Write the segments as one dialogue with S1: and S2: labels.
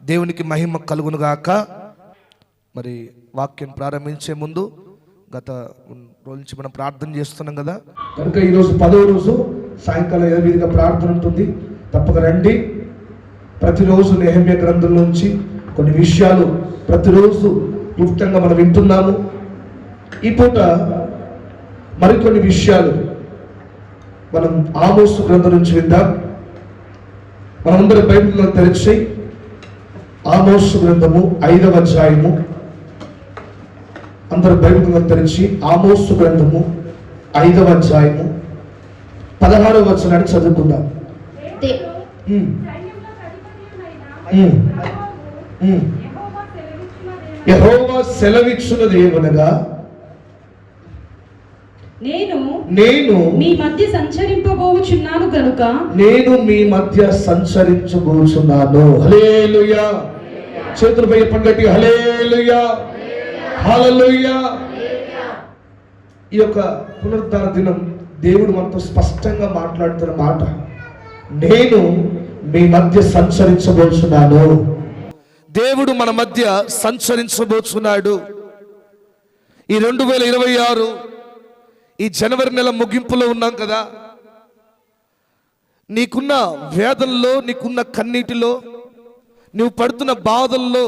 S1: దేవునికి మహిమ కలుగునుగాక. మరి వాక్యం ప్రారంభించే ముందు గత రోజు నుంచి మనం ప్రార్థన చేస్తున్నాం కదా, కనుక ఈరోజు 10వ రోజు సాయంకాలం 8గా ప్రార్థన ఉంటుంది. తప్పక రండి. ప్రతిరోజు నెహెమ్యా గ్రంథం నుంచి కొన్ని విషయాలు ప్రతిరోజు క్లుప్తంగా మనం వింటున్నాము. ఈ పూట మరికొన్ని విషయాలు మనం ఆమోసు గ్రంథం నుంచి విందాం. మనందరి బైబిల్లో తెరిచి ఆమోసు గ్రంథము 5వ అధ్యాయము, అందరు బైబిల్లో తెరిచి ఆమోసు గ్రంథము 5వ అధ్యాయము 16వ వచనాన్ని చదువుకుందాం. యెహోవా సెలవిచ్చున్నది ఏమనగా, నేను
S2: మీ మధ్య సంచరింపబోచున్నాను గనుక
S1: నేను మీ మధ్య సంచరించబోచున్నాను. హల్లెలూయా. చేతులపై పంగటి హల్లెలూయా, హల్లెలూయా. ఈ యొక్క పునరుద్ధార దినం దేవుడు మనతో స్పష్టంగా మాట్లాడుతున్న మాట, నేను మీ మధ్య సంచరించబోచున్నాను. దేవుడు మన మధ్య సంచరించబోచున్నాడు. ఈ 2026 ఈ జనవరి నెల ముగింపులో ఉన్నాం కదా. నీకున్న వేదనలో, నీకున్న కన్నీటిలో, నువ్వు పడుతున్న బాధల్లో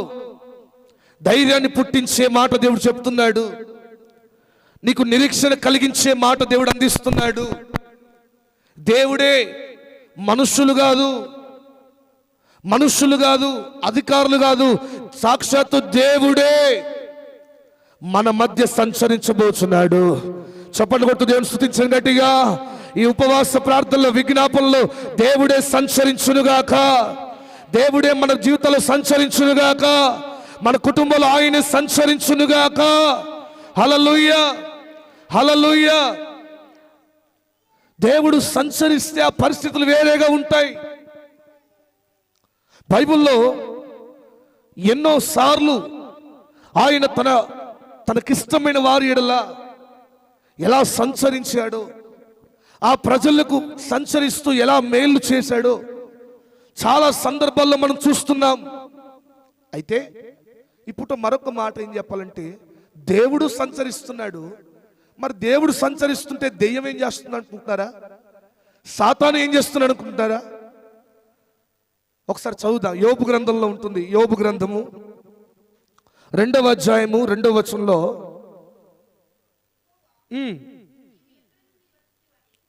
S1: ధైర్యాన్ని పుట్టించే మాట దేవుడు చెప్తున్నాడు. నీకు నిరీక్షణ కలిగించే మాట దేవుడు అందిస్తున్నాడు. దేవుడే, మనుషులు కాదు, అధికారులు కాదు, సాక్షాత్తు దేవుడే మన మధ్య సంచరించబోతున్నాడు. చప్పట్లు కొట్టు దేవుని స్తుతించండి గట్టిగా. ఈ ఉపవాస ప్రార్థనలో, విజ్ఞాపనలో దేవుడే సంచరించునుగాక. దేవుడే మన జీవితంలో సంచరించునుగాక. మన కుటుంబంలో ఆయన సంచరించునుగాక. హల్లెలూయా, హల్లెలూయా. దేవుడు సంచరిస్తే ఆ పరిస్థితులు వేరేగా ఉంటాయి. బైబిల్లో ఎన్నో సార్లు ఆయన తనకిష్టమైన వారి ఎడల ఎలా సంచరించాడో, ఆ ప్రజలకు సంచరిస్తూ ఎలా మేలు చేశాడో చాలా సందర్భాల్లో మనం చూస్తున్నాం. అయితే ఇప్పుడు మరొక మాట ఏం చెప్పాలంటే, దేవుడు సంచరిస్తున్నాడు. మరి దేవుడు సంచరిస్తుంటే దెయ్యం ఏం చేస్తుంది అనుకుంటున్నారా? సాతాను ఏం చేస్తున్నాడు అనుకుంటున్నారా? ఒకసారి చదువుదాం. యోబు గ్రంథంలో ఉంటుంది. యోబు గ్రంథము 2వ అధ్యాయము 2వ వచనంలో,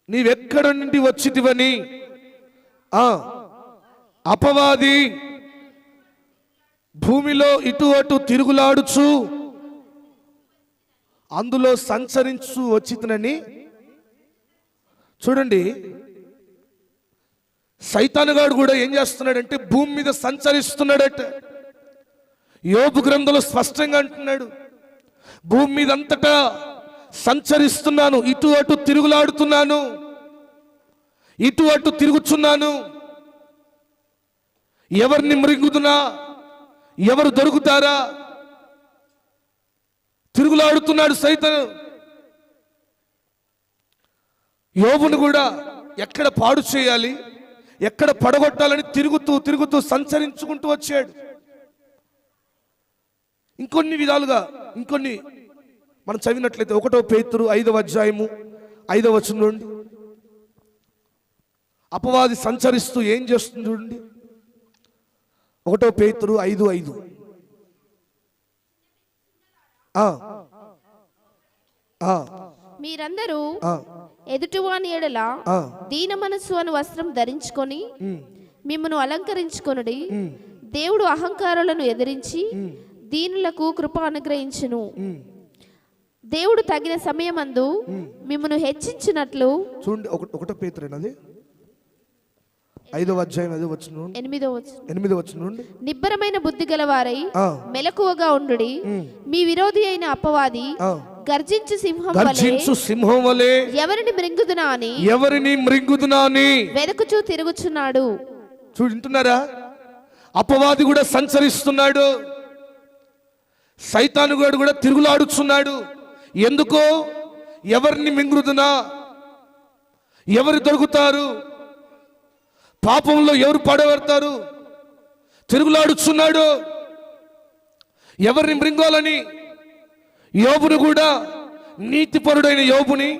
S1: నీవెక్కడ నుండి వచ్చితివని అపవాది భూమిలో ఇటు అటు తిరుగులాడుచు అందులో సంచరించు వచ్చితనని. చూడండి, సైతానుగాడు కూడా ఏం చేస్తున్నాడంటే భూమి మీద సంచరిస్తున్నాడట. యోబు గ్రంథంలో స్పష్టంగా అంటున్నాడు, భూమి మీద అంతటా సంచరిస్తున్నాను, ఇటు అటు తిరుగులాడుతున్నాను, ఇటు అటు తిరుగుచున్నాను. ఎవరిని మృంగుదునా, ఎవరు దొరుకుతారా? తిరుగులాడుతున్నాడు సైతాను. యోబును కూడా ఎక్కడ పాడు చేయాలి, ఎక్కడ పడగొట్టాలని తిరుగుతూ సంచరించుకుంటూ వచ్చాడు. ఇంకొన్ని విధాలుగా మనం చదివినట్లయితే 1 పేతురు 5వ అధ్యాయము 5వ వచనం నుండి అపవాది సంచరిస్తూ ఏం చేస్తుంది చూడండి. 1 పేతురు 5:5.
S2: మీరందరూ ఎదుటివాని ఎడల దీన మనస్సు అను వస్త్రం ధరించుకొని మిమ్మను అలంకరించుకొనుడి. దేవుడు అహంకారులను ఎదిరించి దీనులకు కృప అనుగ్రహించును. దేవుడు తగిన సమయమందు మిమ్మను హెచ్చించినట్లు.
S1: చూడండి, 1 పేతురు అది 5వ అధ్యాయం 8వ వచనం నుండి, నిబ్బరమైన
S2: బుద్ధి గలవారై మెలకువగా ఉండుడి. మీ విరోధి అయిన అపవాది గర్జించు
S1: సింహం వలె
S2: ఎవరిని
S1: మృంగుదునా అని
S2: వెదకుచూ తిరుగుచున్నాడు.
S1: చూడుంటున్నారా? అపవాది కూడా సంచరిస్తున్నాడు, సైతానుగాడు కూడా తిరుగులాడుచున్నాడు. ఎందుకో, ఎవరిని మింగుదునా, ఎవరు దొరుకుతారు, పాపంలో ఎవరు పడబడతారు, తిరుగులాడుచున్నాడు. ఎవరిని మృంగాలని? యోబును కూడా, నీతిపరుడైన యోబుని,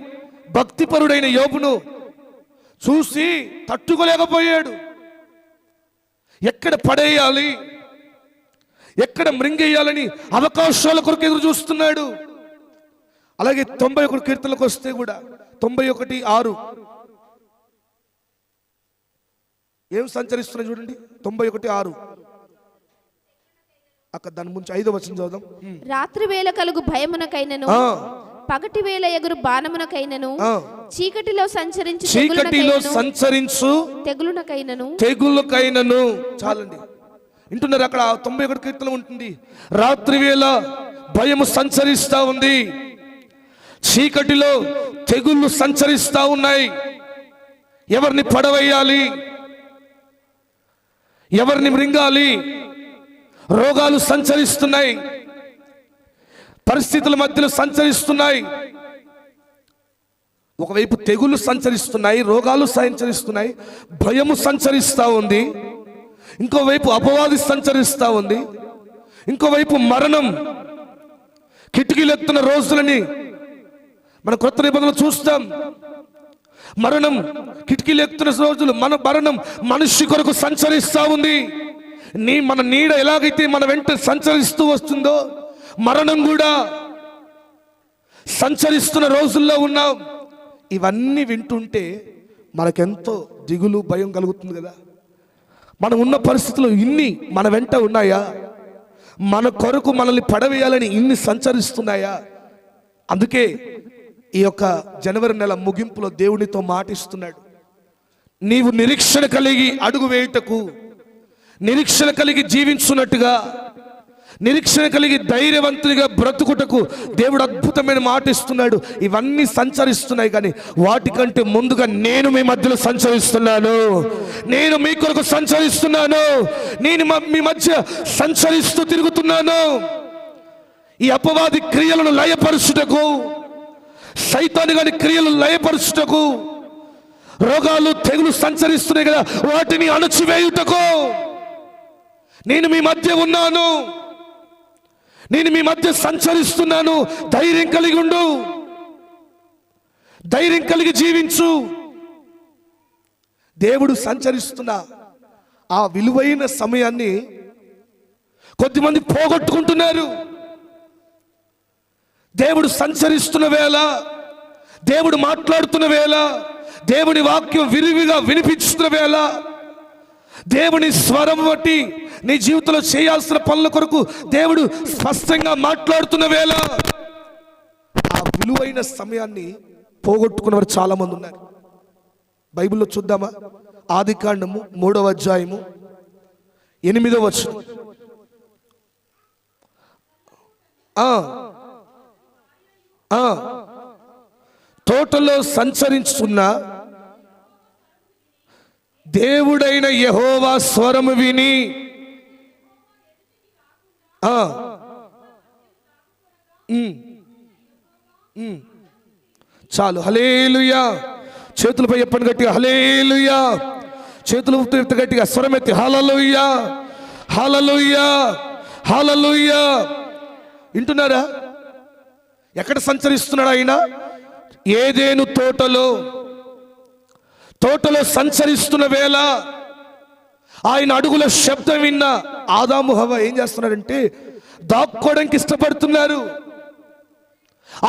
S1: భక్తిపరుడైన యోబును చూసి తట్టుకోలేకపోయాడు. ఎక్కడ పడేయాలి, ఎక్కడ మృంగేయాలని అవకాశాల కొరకు ఎదురు చూస్తున్నాడు. అలాగే 91 కీర్తనలకు వస్తే కూడా 91:6 ఏం సంచరిస్తున్నాయి చూడండి. 91:6 అక్కడ దాని ముందు 5వ వచనం చదువుదాం.
S2: రాత్రి వేళ కలుగు భయమునకైనను, పగటి వేళ ఎగురు బాణమునకైనను, చీకటిలో సంచరించు
S1: తెగులుకైనను. చాలండి, వింటున్నారు? అక్కడ 91 కీర్తన ఉంటుంది. రాత్రి వేళ భయము సంచరిస్తా ఉంది, చీకటిలో తెగుళ్ళు సంచరిస్తా ఉన్నాయి. ఎవరిని పడవేయాలి, ఎవరిని మృంగాలి? రోగాలు సంచరిస్తున్నాయి, పరిస్థితుల మధ్యలో సంచరిస్తున్నాయి. ఒకవైపు తెగుళ్ళు సంచరిస్తున్నాయి, రోగాలు సంచరిస్తున్నాయి, భయము సంచరిస్తూ ఉంది. ఇంకోవైపు అపవాది సంచరిస్తూ ఉంది. ఇంకోవైపు మరణం కిటికీలెత్తున్న రోజులని మన కొత్త నిబంధనలు చూస్తాం. మరణం కిటికీలెత్తున్న రోజులు, మరణం మనిషి కొరకు సంచరిస్తూ ఉంది. మన నీడ ఎలాగైతే మన వెంట సంచరిస్తూ వస్తుందో, మరణం కూడా సంచరిస్తున్న రోజుల్లో ఉన్నాం. ఇవన్నీ వింటుంటే మనకెంతో దిగులు, భయం కలుగుతుంది కదా. మనం ఉన్న పరిస్థితులు ఇన్ని మన వెంట ఉన్నాయా? మన కొరకు మనల్ని పడవేయాలని ఇన్ని సంచరిస్తున్నాయా? అందుకే ఈ యొక్క జనవరి నెల ముగింపులో దేవునితో మాటిస్తున్నాడు. నీవు నిరీక్షణ కలిగి అడుగు వేయుటకు, నిరీక్షణ కలిగి జీవించున్నట్టుగా, నిరీక్షణ కలిగి ధైర్యవంతునిగా బ్రతుకుటకు దేవుడు అద్భుతమైన మాట ఇస్తున్నాడు. ఇవన్నీ సంచరిస్తున్నాయి, కానీ వాటికంటే ముందుగా నేను మీ మధ్యలో సంచరిస్తున్నాను. నేను మీ కొరకు సంచరిస్తున్నాను. నేను మీ మధ్య సంచరిస్తూ తిరుగుతున్నాను. ఈ అపవాది క్రియలను లయపరుచుటకు, సైతాను గాని క్రియలు లయపరుచుటకు, రోగాలు తెగులు సంచరిస్తున్నాయి కదా, వాటిని అణచివేయుటకు నేను మీ మధ్య ఉన్నాను. నేను మీ మధ్య సంచరిస్తున్నాను. ధైర్యం కలిగి ఉండు, ధైర్యం కలిగి జీవించు. దేవుడు సంచరిస్తున్న ఆ విలువైన సమయాన్ని కొద్దిమంది పోగొట్టుకుంటున్నారు. దేవుడు సంచరిస్తున్న వేళ, దేవుడు మాట్లాడుతున్న వేళ, దేవుని వాక్యం విరివిగా వినిపిస్తున్న వేళ, దేవుని స్వరం బట్టి నీ జీవితంలో చేయాల్సిన పనుల కొరకు దేవుడు స్పష్టంగా మాట్లాడుతున్న వేళ, ఆ విలువైన సమయాన్ని పోగొట్టుకున్నవారు చాలా మంది ఉన్నారు. బైబిల్లో చూద్దామా? ఆదికాండము 3వ అధ్యాయము 8వ వచనం. తోటలో సంచరించున్న దేవుడైన యెహోవా స్వరము విని చాలు. హల్లెలూయా. చేతులపై చెప్పండి గట్టిగా, హల్లెలూయా. చేతులు గట్టిగా స్వరం ఎత్తి హల్లెలూయా, హల్లెలూయా, హల్లెలూయా. వింటున్నారా? ఎక్కడ సంచరిస్తున్నాడు ఆయన? ఏదేను తోటలో సంచరిస్తున్న వేళ ఆయన అడుగుల శబ్దం విన్న ఆదాము హవ్వ ఏం చేస్తున్నారంటే దాక్కోవడానికి ఇష్టపడుతున్నారు.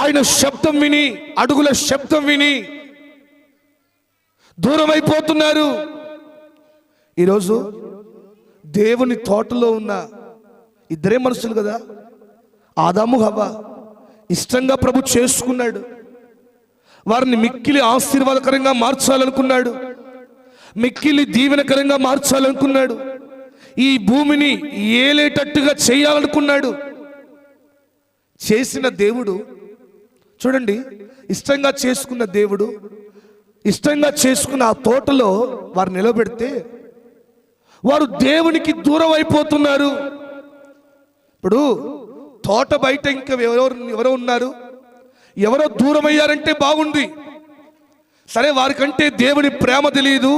S1: ఆయన శబ్దం విని, అడుగుల శబ్దం విని దూరం అయిపోతున్నారు. ఈరోజు దేవుని తోటలో ఉన్న ఇద్దరే మనుషులు కదా, ఆదాము హవ్వ. ఇష్టంగా ప్రభు చేసుకున్నాడు. వారిని మిక్కిలి ఆశీర్వాదకరంగా మార్చాలనుకున్నాడు, మిక్కిలి దీవెనకరంగా మార్చాలనుకున్నాడు, ఈ భూమిని ఏలేటట్టుగా చేయాలనుకున్నాడు. చేసిన దేవుడు చూడండి, ఇష్టంగా చేసుకున్న దేవుడు, ఇష్టంగా చేసుకున్న ఆ తోటలో వారు నిలబెడితే వారు దేవునికి దూరం అయిపోతున్నారు. ఇప్పుడు తోట బయట ఇంకా ఎవరో ఉన్నారు, ఎవరో దూరం అయ్యారంటే బాగుంది. సరే, వారికంటే దేవుని ప్రేమ తెలియదు,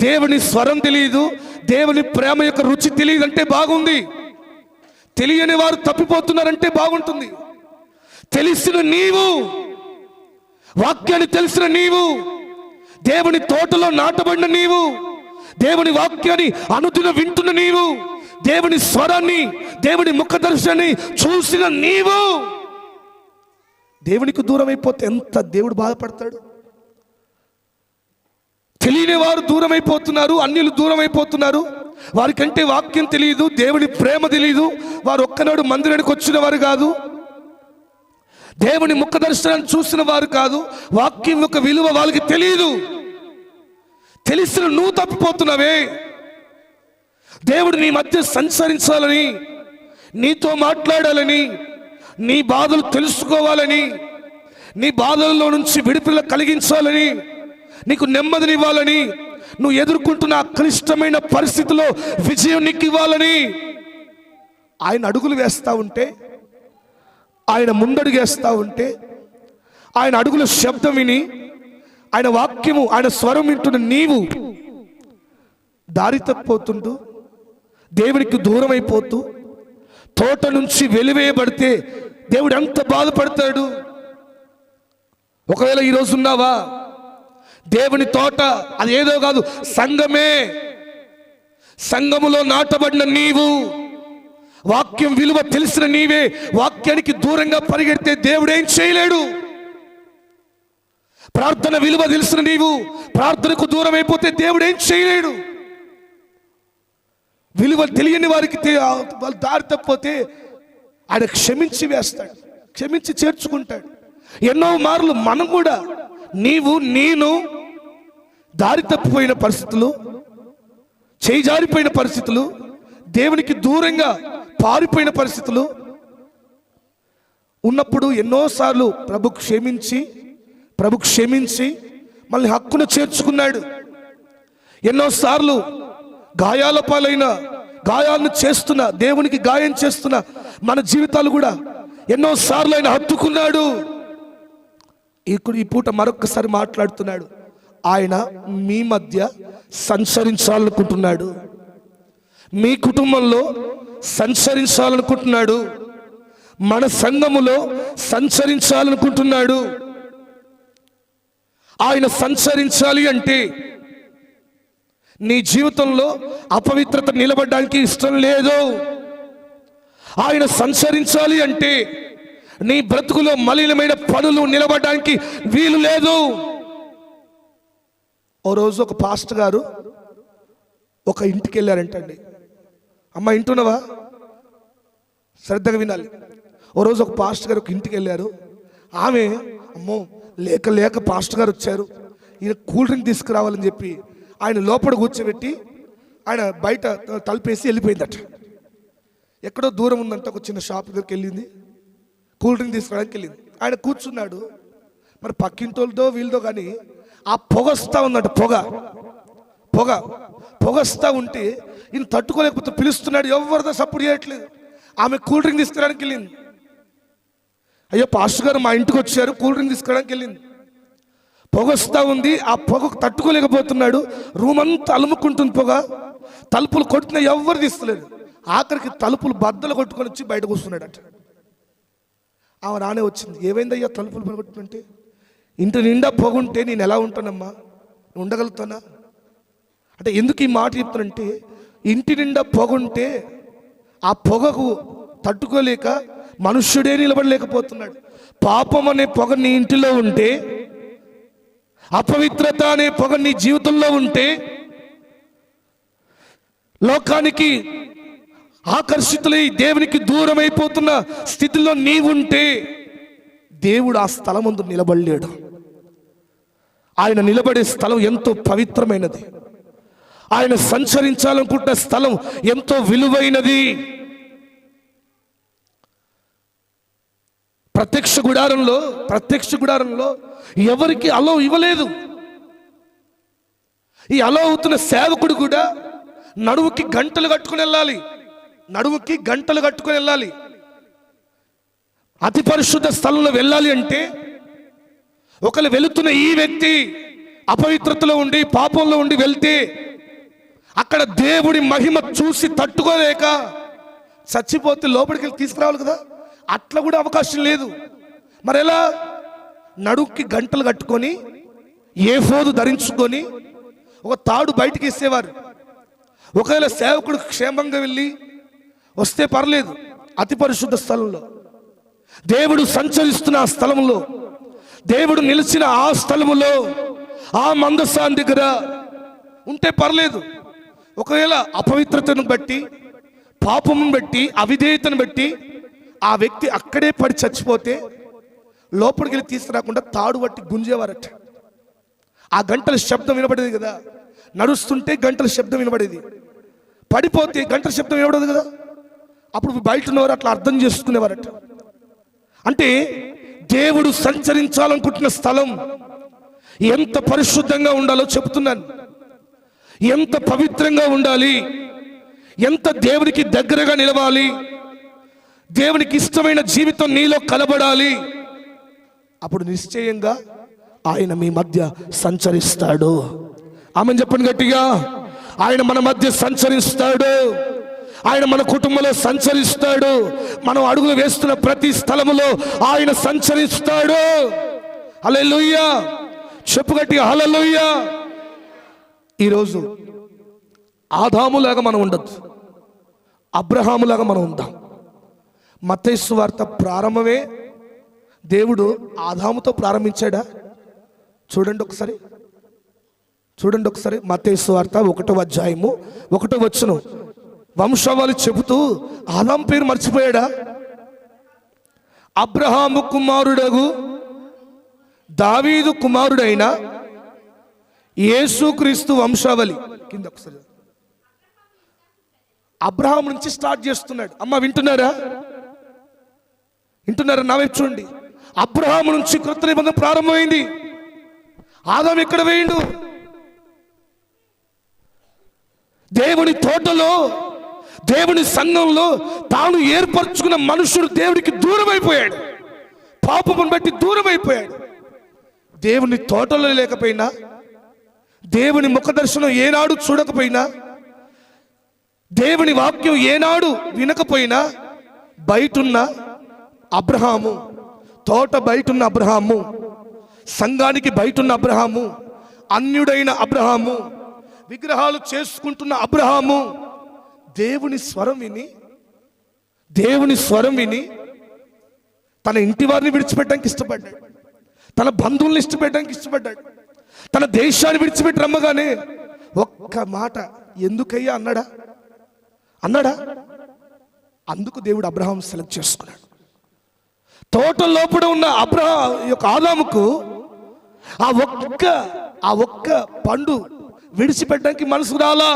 S1: దేవుని స్వరం తెలియదు, దేవుని ప్రేమ యొక్క రుచి తెలియదు అంటే బాగుంది. తెలియని వారు తప్పిపోతున్నారంటే బాగుంటుంది. తెలిసిన నీవు, వాక్యాన్ని తెలిసిన నీవు, దేవుని తోటలో నాటబడిన నీవు, దేవుని వాక్యాన్ని అనుదినం వింటున్న నీవు, దేవుని స్వరాన్ని, దేవుని ముఖ దర్శనాన్ని చూసిన నీవు దేవునికి దూరం అయిపోతే ఎంత దేవుడు బాధపడతాడు. తెలియని వారు దూరం అయిపోతున్నారు, అన్యులు దూరం అయిపోతున్నారు. వారికంటే వాక్యం తెలియదు, దేవుని ప్రేమ తెలియదు. వారు ఒక్కనాడు మందిరానికి వచ్చిన వారు కాదు, దేవుని ముఖ దర్శనాన్ని చూసిన వారు కాదు, వాక్యం యొక్క విలువ వాళ్ళకి తెలియదు. తెలిసిన నువ్వు తప్పిపోతున్నావే. దేవుడు నీ మధ్య సంచరించాలని, నీతో మాట్లాడాలని, నీ బాధలు తెలుసుకోవాలని, నీ బాధల్లో నుంచి విడుదల కలిగించాలని, నీకు నెమ్మదినివ్వాలని, నువ్వు ఎదుర్కొంటున్న క్లిష్టమైన పరిస్థితిలో విజయం నీకు ఇవ్వాలని ఆయన అడుగులు వేస్తూ ఉంటే, ఆయన ముందడుగు వేస్తూ ఉంటే, ఆయన అడుగుల శబ్దం విని, ఆయన వాక్యము, ఆయన స్వరం వింటున్న నీవు దారి తప్పిపోతుంటూ, దేవునికి దూరం అయిపోతూ, తోట నుంచి వెలివేయబడితే దేవుడు ఎంత బాధపడతాడు. ఒకవేళ ఈరోజు ఉన్నావా, దేవుని తోట అది ఏదో కాదు, సంఘమే. సంఘములో నాటబడిన నీవు, వాక్యం విలువ తెలిసిన నీవే వాక్యానికి దూరంగా పరిగెడితే దేవుడు ఏం చేయలేడు. ప్రార్థన విలువ తెలిసిన నీవు ప్రార్థనకు దూరం అయిపోతే దేవుడు ఏం చేయలేడు. విలువ తెలియని వారికి వాళ్ళు దారి తప్పిపోతే ఆయన క్షమించి వేస్తాడు, క్షమించి చేర్చుకుంటాడు. ఎన్నో మార్లు మనం కూడా, నీవు నేను దారి తప్పిపోయిన పరిస్థితులు, చేయి జారిపోయిన పరిస్థితులు, దేవునికి దూరంగా పారిపోయిన పరిస్థితులు ఉన్నప్పుడు ఎన్నోసార్లు ప్రభు క్షమించి మళ్ళీ హక్కును చేర్చుకున్నాడు. ఎన్నోసార్లు గాయాల పాలైన, గాయాలను చేస్తున్న, దేవునికి గాయం చేస్తున్న మన జీవితాలు కూడా ఎన్నోసార్లు ఆయన హత్తుకున్నాడు. ఈ పూట మరొకసారి మాట్లాడుతున్నాడు. ఆయన మీ మధ్య సంచరించాలనుకుంటున్నాడు, మీ కుటుంబంలో సంచరించాలనుకుంటున్నాడు, మన సంఘములో సంచరించాలనుకుంటున్నాడు. ఆయన సంచరించాలి అంటే నీ జీవితంలో అపవిత్రత నిలబడడానికి ఇష్టం లేదు. ఆయన సంచరించాలి అంటే నీ బ్రతుకులో మలినమైన పనులు నిలబడడానికి వీలు లేదు. ఓ రోజు ఒక పాస్టర్ గారు ఒక ఇంటికి వెళ్ళారంటండి. అమ్మ ఇంటున్నావా, శ్రద్ధగా వినాలి. ఓ రోజు ఒక పాస్టర్ గారు ఒక ఇంటికి వెళ్ళారు. ఆమె, అమ్మో లేక పాస్టర్ గారు వచ్చారు, ఈయన కూల్ డ్రింక్ తీసుకురావాలని చెప్పి ఆయన లోపల కూర్చోబెట్టి ఆయన బయట తలుపేసి వెళ్ళిపోయిందట. ఎక్కడో దూరం ఉందంట, ఒక చిన్న షాప్ దగ్గరికి వెళ్ళింది, కూల్ డ్రింక్ తీసుకురావడానికి వెళ్ళింది. ఆయన కూర్చున్నాడు. మరి పక్కింటోళ్ళతో వీళ్ళతో కానీ ఆ పొగ వస్తూ ఉందంట. పొగ వస్తూ ఉంటే ఈయన తట్టుకోలేకపోతే పిలుస్తున్నాడు, ఎవరితో సపోర్ట్ చేయట్లేదు. ఆమె కూల్ డ్రింక్ తీసుకురావడానికి వెళ్ళింది. అయ్యో పాస్టర్ గారు మా ఇంటికి వచ్చారు, కూల్ డ్రింక్ తీసుకురావడానికి వెళ్ళింది. పొగ వస్తూ ఉంది, ఆ పొగకు తట్టుకోలేకపోతున్నాడు. రూమ్ అంతా అలుముకుంటుంది పొగ. తలుపులు కొట్టినా ఎవరు తీస్తలేదు. ఆఖరికి తలుపులు బద్దలు కొట్టుకొని వచ్చి బయటకు వస్తున్నాడట. ఆమె రానే వచ్చింది. ఏమైందయ్యా తలుపులు పగొట్టుంటే? ఇంటి నిండా పొగ ఉంటే నేను ఎలా ఉంటానమ్మా, ఉండగలుగుతానా అంటే? ఎందుకు ఈ మాట చెప్తానంటే, ఇంటి నిండా పొగ ఉంటే ఆ పొగకు తట్టుకోలేక మనుష్యుడే నిలబడలేకపోతున్నాడు. పాపం అనే పొగ నీ ఇంటిలో ఉంటే, అపవిత్రత అనే పొగ నీ జీవితంలో ఉంటే, లోకానికి ఆకర్షితులై దేవునికి దూరం అయిపోతున్న స్థితిలో నీవుంటే దేవుడు ఆ స్థలం ముందు నిలబడలేడు. ఆయన నిలబడే స్థలం ఎంతో పవిత్రమైనది. ఆయన సంచరించాలనుకుంటున్న స్థలం ఎంతో విలువైనది. ప్రత్యక్ష గుడారంలో ఎవరికి అలో ఇవ్వలేదు. ఈ అలో అవుతున్న సేవకుడు కూడా నడువుకి గంటలు కట్టుకుని వెళ్ళాలి. అతి పరిశుద్ధ స్థలంలో వెళ్ళాలి అంటే, ఒకరు వెళుతున్న ఈ వ్యక్తి అపవిత్రతలో ఉండి పాపంలో ఉండి వెళ్తే అక్కడ దేవుడి మహిమ చూసి తట్టుకోలేక చచ్చిపోతే లోపలికి వెళ్ళి తీసుకురావాలి కదా, అట్లా కూడా అవకాశం లేదు. మరి ఎలా? నడుక్కి గంటలు కట్టుకొని ఏఫోదు ధరించుకొని ఒక తాడు బయటికి వేసేవారు. ఒకవేళ సేవకుడు క్షేమంగా వెళ్ళి వస్తే పర్లేదు, అతి పరిశుద్ధ స్థలంలో దేవుడు సంచరిస్తున్న ఆ స్థలంలో, దేవుడు నిలిచిన ఆ స్థలములో, ఆ మందసాన్ని దగ్గర ఉంటే పర్లేదు. ఒకవేళ అపవిత్రతను బట్టి, పాపమును బట్టి, అవిధేయతను బట్టి ఆ వ్యక్తి అక్కడే పడి చచ్చిపోతే లోపలికి వెళ్ళి తీసుకురాకుండా తాడు బట్టి గుంజేవారట. ఆ గంటల శబ్దం వినబడేది కదా, నడుస్తుంటే గంటల శబ్దం వినబడేది, పడిపోతే గంటల శబ్దం వినబడదు కదా. అప్పుడు బయట ఉన్నవారు అట్లా అర్థం చేసుకునేవారట. అంటే దేవుడు సంచరించాలనుకుంటున్న స్థలం ఎంత పరిశుద్ధంగా ఉండాలో చెప్తున్నాను. ఎంత పవిత్రంగా ఉండాలి, ఎంత దేవునికి దగ్గరగా నిలవాలి, దేవునికి ఇష్టమైన జీవితం నీలో కనబడాలి. అప్పుడు నిశ్చయంగా ఆయన మీ మధ్య సంచరిస్తాడు. ఆమెను చెప్పండి గట్టిగా. ఆయన మన మధ్య సంచరిస్తాడు. ఆయన మన కుటుంబంలో సంచరిస్తాడు. మనం అడుగులు వేస్తున్న ప్రతి స్థలములో ఆయన సంచరిస్తాడు. హల్లెలూయా. చెప్పు గట్టిగా హల్లెలూయా. ఈరోజు ఆదాములాగా మనం ఉండొద్దు, అబ్రహాములాగా మనం ఉందాం. మత్తయి సువార్త ప్రారంభమే దేవుడు ఆదాముతో ప్రారంభించాడా? చూడండి ఒకసారి మత్తయి సువార్త 1వ అధ్యాయము 1వ వచనం. వంశావళి చెబుతూ ఆదాము పేరు మర్చిపోయాడా? అబ్రహాము కుమారుడగు దావీదు కుమారుడైన యేసుక్రీస్తు వంశావళి కింద ఒకసారి అబ్రహాం నుంచి స్టార్ట్ చేస్తున్నాడు. అమ్మ వింటున్నారా? నా వైపు చూడండి. అబ్రహాం నుంచి కృత నిబంధన ప్రారంభమైంది. ఆదాము ఎక్కడ వేయండు? దేవుని తోటలో, దేవుని సంఘంలో తాను ఏర్పరచుకున్న మనుషుడు దేవుడికి దూరం అయిపోయాడు. పాపమును బట్టి దూరం అయిపోయాడు. దేవుని తోటలో లేకపోయినా, దేవుని ముఖదర్శనం ఏనాడు చూడకపోయినా, దేవుని వాక్యం ఏనాడు వినకపోయినా, బయటున్న అబ్రహాము, తోట బయటున్న అబ్రహాము, సంఘానికి బయటున్న అబ్రహాము, అన్యుడైన అబ్రహాము, విగ్రహాలు చేసుకుంటున్న అబ్రహాము దేవుని స్వరం విని తన ఇంటి వారిని విడిచిపెట్టడానికి ఇష్టపడ్డాడు, తన బంధువుల్ని ఇష్టపెట్టడానికి ఇష్టపడ్డాడు, తన దేశాన్ని విడిచిపెట్టి రమ్మగానే ఒక్క మాట ఎందుకయ్యా అన్నాడా? అందుకు దేవుడు అబ్రహాం సెలెక్ట్ చేసుకున్నాడు. తోట లోపల ఉన్న అబ్రహాం యొక్క ఆదాముకు ఆ ఒక్క పండు విడిచిపెట్టడానికి మనసు రాలా,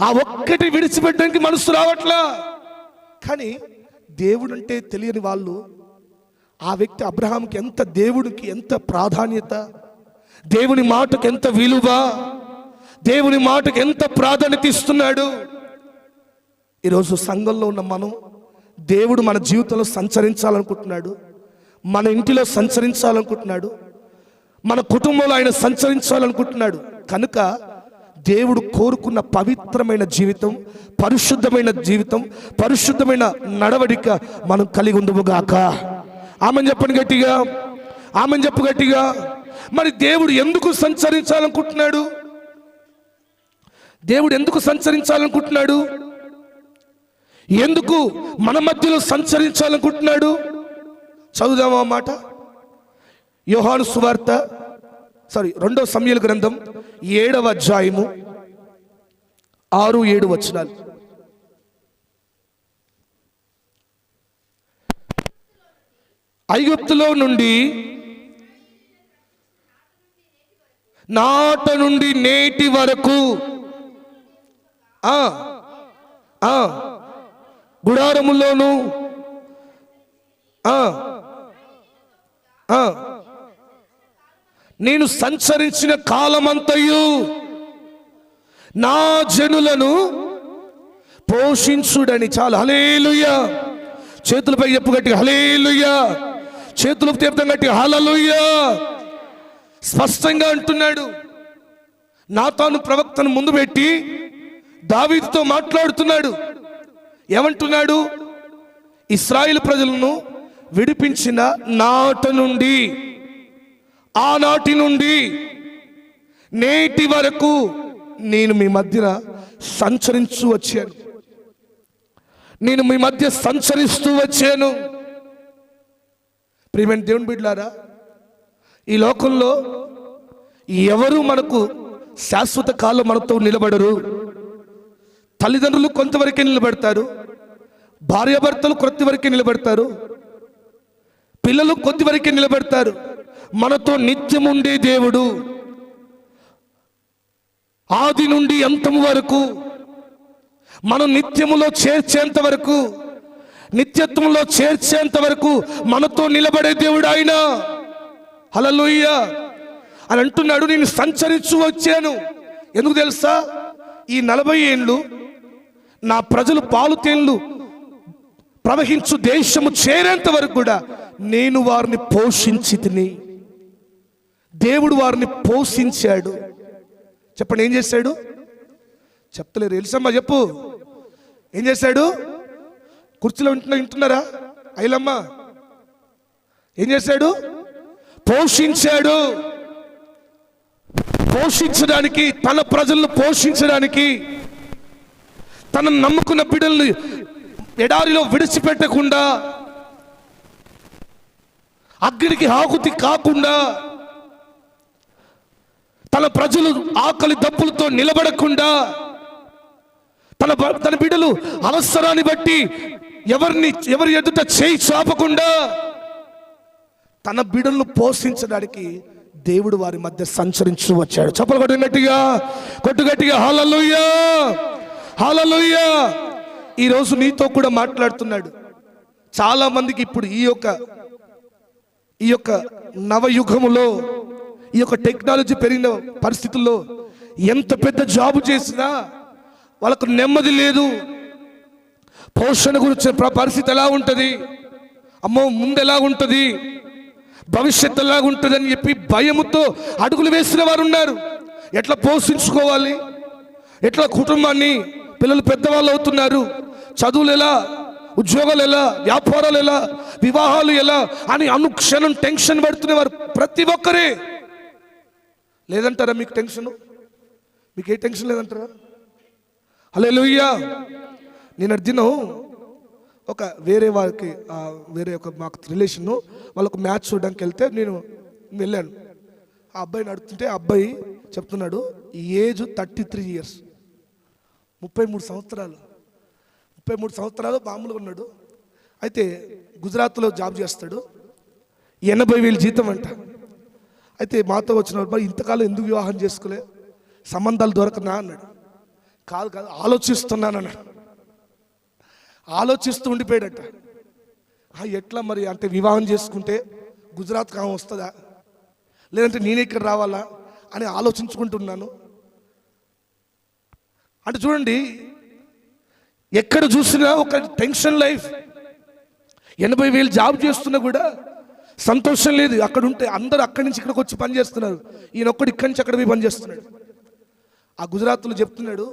S1: ఆ ఒక్కటి విడిచిపెట్టడానికి మనసు రావట్లా. కానీ దేవుడు అంటే తెలియని వాళ్ళు, ఆ వ్యక్తి అబ్రహాంకి ఎంత, దేవుడికి ఎంత ప్రాధాన్యత, దేవుని మాటకు ఎంత విలువ, దేవుని మాటకు ఎంత ప్రాధాన్యత ఇస్తున్నాడు. ఈరోజు సంఘంలో ఉన్న మనం, దేవుడు మన జీవితంలో సంచరించాలనుకుంటున్నాడు, మన ఇంటిలో సంచరించాలనుకుంటున్నాడు, మన కుటుంబంలో ఆయన సంచరించాలనుకుంటున్నాడు. కనుక దేవుడు కోరుకున్న పవిత్రమైన జీవితం, పరిశుద్ధమైన జీవితం, పరిశుద్ధమైన నడవడిక మనం కలిగి ఉందుముగాక. ఆమెను చెప్పండి గట్టిగా, ఆమెను చెప్పు గట్టిగా. మరి దేవుడు ఎందుకు సంచరించాలనుకుంటున్నాడు? ఎందుకు మన మధ్యలో సంచరించాలనుకుంటున్నాడు? చదువుదామా మాట. యోహాను సువార్త 2వ సమూయేలు గ్రంథం 7వ అధ్యాయము 6-7 వచనాలు. ఐగుప్తులో నుండి నాట నుండి నేటి వరకు గుడారములోను నేను సంచరించిన కాలమంతయు నా జనులను పోషించుడని. చాలు. హల్లెలూయా. చేతులపై చెప్పు గట్టిగా హల్లెలూయా. చేతులు తీర్థం గట్టిగా హల్లెలూయా. స్పష్టంగా అంటున్నాడు. నాతాను ప్రవక్తను ముందు పెట్టి దావీదుతో మాట్లాడుతున్నాడు. ఏమంటున్నాడు? ఇశ్రాయేలు ప్రజలను విడిపించిన ఆనాటి నుండి నేటి వరకు నేను మీ మధ్యన సంచరిస్తూ వచ్చాను. ప్రియమైన దేవుని బిడ్డలారా, ఈ లోకంలో ఎవరు మనకు శాశ్వత కాలం మనతో నిలబడరు. తల్లిదండ్రులు కొంతవరకే నిలబడతారు, భార్యాభర్తలు కొంతవరకే నిలబడతారు, పిల్లలు కొంతవరకే నిలబడతారు. మనతో నిత్యం ఉండే దేవుడు ఆది నుండి అంతము వరకు, మనం నిత్యత్వంలో చేర్చేంత వరకు మనతో నిలబడే దేవుడు ఆయన. హల్లెలూయా అని అంటున్నాడు. నేను సంచరించు వచ్చాను. ఎందుకు తెలుసా? ఈ 40 ఏళ్ళు నా ప్రజలు పాలు తేళ్లు ప్రవహించు దేశము చేరేంత వరకు కూడా నేను వారిని పోషించితిని. దేవుడు వారిని పోషించాడు. చెప్పండి, ఏం చేశాడు? చెప్తలేరు. ఎలిసమ్మ చెప్పు, ఏం చేశాడు? కుర్చీలో వింటున్నారా? ఐలమ్మ ఏం చేశాడు? పోషించాడు. పోషించడానికి, తన ప్రజలను పోషించడానికి, తన నమ్ముకున్న బిడ్డల్ని ఎడారిలో విడిచిపెట్టకుండా, అగ్నికి ఆహుతి కాకుండా, తన ప్రజలు ఆకలి దప్పులతో నిలబడకుండా, తన బిడ్డలు అవసరాన్ని బట్టి ఎవరి ఎదుట చేయి చాపకుండా తన బిడ్డలను పోషించడానికి దేవుడు వారి మధ్య సంచరించు వచ్చాడు. చప్పలు కొట్టు గట్టిగా హల్లెలూయా, హల్లెలూయా. ఈరోజు నీతో కూడా మాట్లాడుతున్నాడు. చాలా మందికి ఇప్పుడు ఈ యొక్క నవయుగములో, ఈ యొక్క టెక్నాలజీ పెరిగిన పరిస్థితుల్లో ఎంత పెద్ద జాబు చేసినా వాళ్ళకు నెమ్మది లేదు. పోషణ గురించి పరిస్థితి ఎలా ఉంటుంది, అమ్మో ముందు ఎలా ఉంటుంది, భవిష్యత్తు ఎలా ఉంటుంది అని చెప్పి భయముతో అడుగులు వేసిన వారు ఉన్నారు. ఎట్లా పోషించుకోవాలి, ఎట్లా కుటుంబాన్ని, పిల్లలు పెద్దవాళ్ళు అవుతున్నారు, చదువులు ఎలా, ఉద్యోగాలు ఎలా, వ్యాపారాలు ఎలా, వివాహాలు ఎలా అని అనుక్షణం టెన్షన్ పడుతున్నవారు ప్రతి ఒక్కరే. లేదంటారా మీకు టెన్షన్? మీకు ఏ టెన్షన్ లేదంటారా? హల్లెలూయా. నేను దినం వేరే ఒక మాకు రిలేషన్ వాళ్ళకు మ్యాచ్ చూడడానికి వెళ్తే నేను వెళ్ళాను. ఆ అబ్బాయిని అడుగుతుంటే ఆ అబ్బాయి చెప్తున్నాడు, ఏజ్ 33 years, 33 సంవత్సరాలు. 33 సంవత్సరాలు మామూలుగా ఉన్నాడు. అయితే గుజరాత్లో జాబ్ చేస్తాడు. 80,000 జీతం అంట. అయితే మాతో వచ్చిన వాడు, ఇంతకాలం ఎందుకు వివాహం చేసుకోలే, సంబంధాలు దొరకనా అన్నాడు. కాదు ఆలోచిస్తున్నాను అన్నాడు. ఆలోచిస్తూ ఉండిపోయాడట. ఎట్లా మరి అంటే వివాహం చేసుకుంటే గుజరాత్ కాలం వస్తుందా, లేదంటే నేను ఇక్కడ రావాలా అని ఆలోచించుకుంటున్నాను అంటే చూడండి, ఎక్కడ చూసినా ఒక టెన్షన్ లైఫ్. 80,000 జాబ్ చేస్తున్నా కూడా సంతోషం లేదు. అక్కడ ఉంటే అందరూ అక్కడి నుంచి ఇక్కడికి వచ్చి పని చేస్తున్నారు, ఈయన ఒక్కడు ఇక్కడి నుంచి అక్కడ పోయి పని చేస్తున్నాడు. ఆ గుజరాత్లో చెప్తున్నాడు,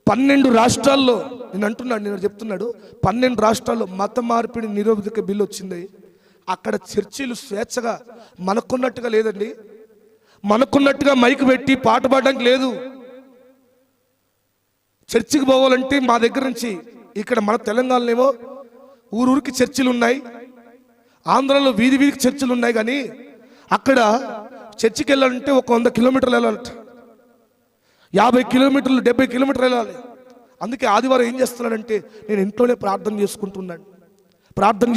S1: 12 రాష్ట్రాల్లో నేను చెప్తున్నాడు 12 రాష్ట్రాల్లో మత మార్పిడి నిరోధక బిల్లు వచ్చింది. అక్కడ చర్చిలు స్వేచ్ఛగా మనకున్నట్టుగా లేదండి. మనకున్నట్టుగా మైక్ పెట్టి పాట పాడడానికి లేదు. చర్చికి పోవాలంటే మా దగ్గర నుంచి ఇక్కడ మన తెలంగాణలో ఊరికి చర్చిలు ఉన్నాయి, ఆంధ్రాలో వీధికి చర్చిలు ఉన్నాయి. కానీ అక్కడ చర్చికి వెళ్ళాలంటే 100 కిలోమీటర్లు వెళ్ళాలంట, 50 కిలోమీటర్లు 70 కిలోమీటర్లు వెళ్ళాలి. అందుకే ఆదివారం ఏం చేస్తున్నాడంటే నేను ఇంట్లోనే ప్రార్థన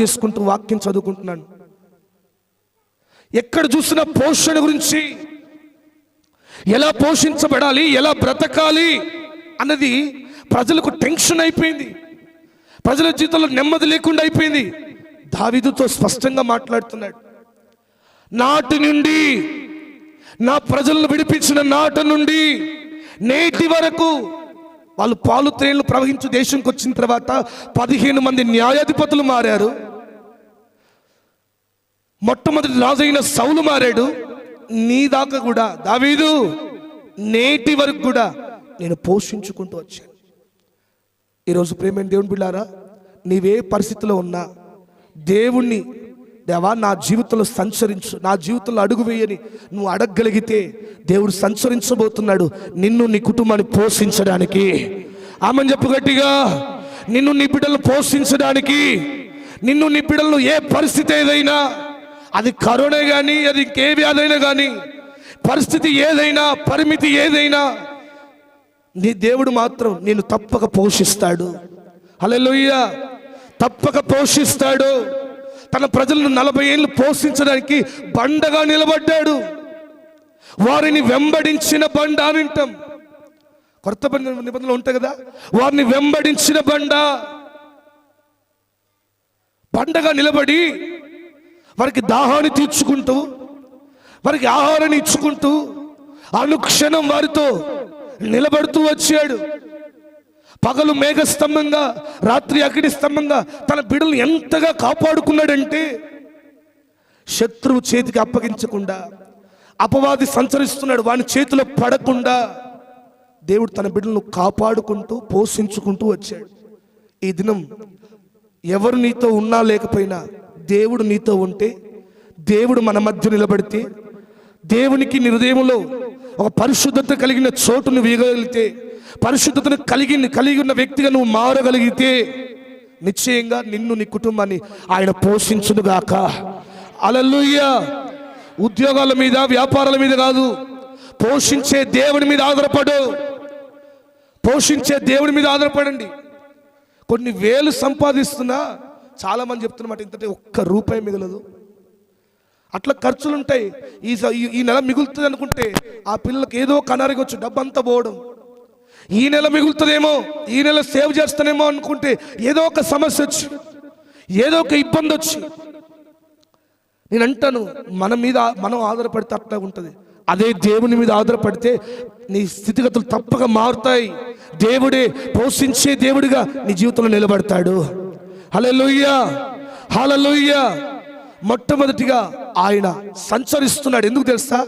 S1: చేసుకుంటూ వాక్యం చదువుకుంటున్నాను. ఎక్కడ చూసినా పోషణ గురించి, ఎలా పోషించబడాలి, ఎలా బ్రతకాలి అన్నది ప్రజలకు టెన్షన్ అయిపోయింది. ప్రజల జీవితంలో నెమ్మది లేకుండా అయిపోయింది. దావీదుతో స్పష్టంగా మాట్లాడుతున్నాడు, నాటి నుండి, నా ప్రజలను విడిపించిన నాటి నుండి నేటి వరకు, వాళ్ళు పాలు తేళ్లు ప్రవహించు దేశంకి వచ్చిన తర్వాత 15 మంది న్యాయాధిపతులు మారారు. మొట్టమొదటి రాజైన సౌలు మారాడు, నీ దాకా కూడా దావీదు నేటి వరకు కూడా నేను పోషించుకుంటూ వచ్చాను. ఈరోజు ప్రేమైన దేవుని బిడ్డారా, నీవే పరిస్థితిలో ఉన్నా దేవుణ్ణి, దేవా నా జీవితంలో సంచరించు, నా జీవితంలో అడుగు వేయని నువ్వు అడగగలిగితే దేవుడు సంచరించబోతున్నాడు నిన్ను నీ కుటుంబాన్ని పోషించడానికి. ఆమెను చెప్పు గట్టిగా. నిన్ను నీ బిడ్డలను పోషించడానికి, నిన్ను నీ బిడ్డలను ఏ పరిస్థితి ఏదైనా, అది కరోనా కానీ, అది ఇంకే వ్యాధైనా కానీ, పరిస్థితి ఏదైనా, పరిమితి ఏదైనా, నీ దేవుడు మాత్రం నేను తప్పక పోషిస్తాడు. హల్లెలూయా. తప్పక పోషిస్తాడు. తన ప్రజలను 40 ఏళ్ళు పోషించడానికి బండగా నిలబడ్డాడు. వారిని వెంబడించిన బండ అని వింటాం. కొత్త నిబంధనలు ఉంటాయి కదా, వారిని వెంబడించిన బండగా నిలబడి వారికి దాహాన్ని తీర్చుకుంటూ, వారికి ఆహారాన్ని ఇచ్చుకుంటూ, అనుక్షణం వారితో నిలబడుతూ వచ్చాడు. పగలు మేఘస్తంభంగా, రాత్రి అగ్ని స్తంభంగా తన బిడ్డలు ఎంతగా కాపాడుకున్నాడంటే, శత్రువు చేతికి అప్పగించకుండా, అపవాది సంచరిస్తున్నాడు వాని చేతిలో పడకుండా దేవుడు తన బిడ్డలను కాపాడుకుంటూ పోషించుకుంటూ వచ్చాడు. ఈ దినం ఎవరు నీతో ఉన్నా లేకపోయినా దేవుడు నీతో ఉంటే, దేవుడు మన మధ్య నిలబడితే, దేవునికి నీ హృదయంలో ఒక పరిశుద్ధత కలిగిన చోటును వేయగలిగితే, పరిశుద్ధతను కలిగి ఉన్న వ్యక్తిగా నువ్వు మారగలిగితే, నిశ్చయంగా నిన్ను నీ కుటుంబాన్ని ఆయన పోషించునుగాక. హల్లెలూయా. ఉద్యోగాల మీద, వ్యాపారాల మీద కాదు, పోషించే దేవుని మీద ఆధారపడు. పోషించే దేవుని మీద ఆధారపడండి. కొన్ని వేలు సంపాదిస్తున్నా చాలా మంది చెప్తున్నమాట, ఇంతటే ఒక్క రూపాయి మిగలదు. అట్లా ఖర్చులు ఉంటాయి. ఈ నెల మిగులుతుంది అనుకుంటే ఆ పిల్లలకి ఏదో కనరిగొచ్చు, డబ్బంతా పోవడం. ఈ నెల మిగులుతుందేమో, ఈ నెల సేవ్ చేస్తానేమో అనుకుంటే ఏదో ఒక సమస్య వచ్చి, ఏదో ఒక ఇబ్బంది వచ్చి, నేను అంటాను మనం ఆధారపడితే అట్లా ఉంటుంది. అదే దేవుని మీద ఆధారపడితే నీ స్థితిగతులు తప్పక మారుతాయి. దేవుడే పోషించే దేవుడిగా నీ జీవితంలో నిలబడతాడు. హల్లెలూయా. హల్లెలూయా. మొట్టమొదటిగా ఆయన సంచరిస్తున్నాడు. ఎందుకు తెలుసా?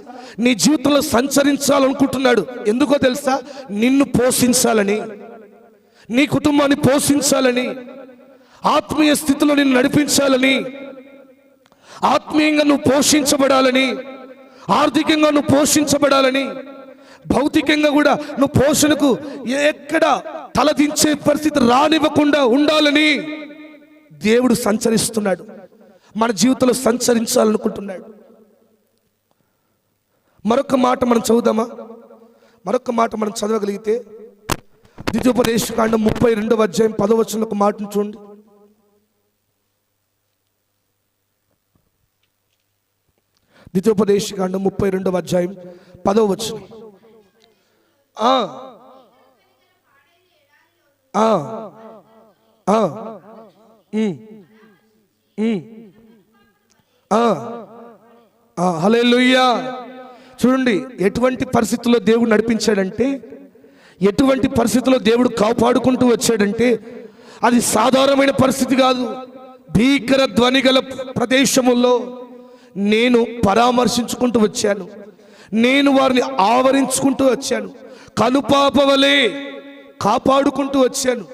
S1: నీ జీవితంలో సంచరించాలనుకుంటున్నాడు. ఎందుకో తెలుసా? నిన్ను పోషించాలని, నీ కుటుంబాన్ని పోషించాలని, ఆత్మీయ స్థితిలో నిన్ను నడిపించాలని, ఆత్మీయంగా నువ్వు పోషించబడాలని, ఆర్థికంగా నువ్వు పోషించబడాలని, భౌతికంగా కూడా నువ్వు పోషణకు ఎక్కడ తలదించే పరిస్థితి రానివ్వకుండా ఉండాలని దేవుడు సంచరిస్తున్నాడు. మన జీవితంలో సంచరించాలనుకుంటున్నాడు. మరొక మాట మనం చదువుదామా? మరొక మాట మనం చదవగలిగితే ద్వితీయోపదేశకాండం 32వ అధ్యాయం 10వ వచనంలో ఒక మాటను చూడండి. ద్వితీయోపదేశకాండం 32వ అధ్యాయం 10వ వచనం. హల్లెలూయా. చూడండి, ఎటువంటి పరిస్థితుల్లో దేవుడు నడిపించాడంటే, ఎటువంటి పరిస్థితుల్లో దేవుడు కాపాడుకుంటూ వచ్చాడంటే, అది సాధారణమైన పరిస్థితి కాదు. భీకర ధ్వని గల ప్రదేశముల్లో నేను పరామర్శించుకుంటూ వచ్చాను, నేను వారిని ఆవరించుకుంటూ వచ్చాను, కనుపాపవలే కాపాడుకుంటూ వచ్చాను.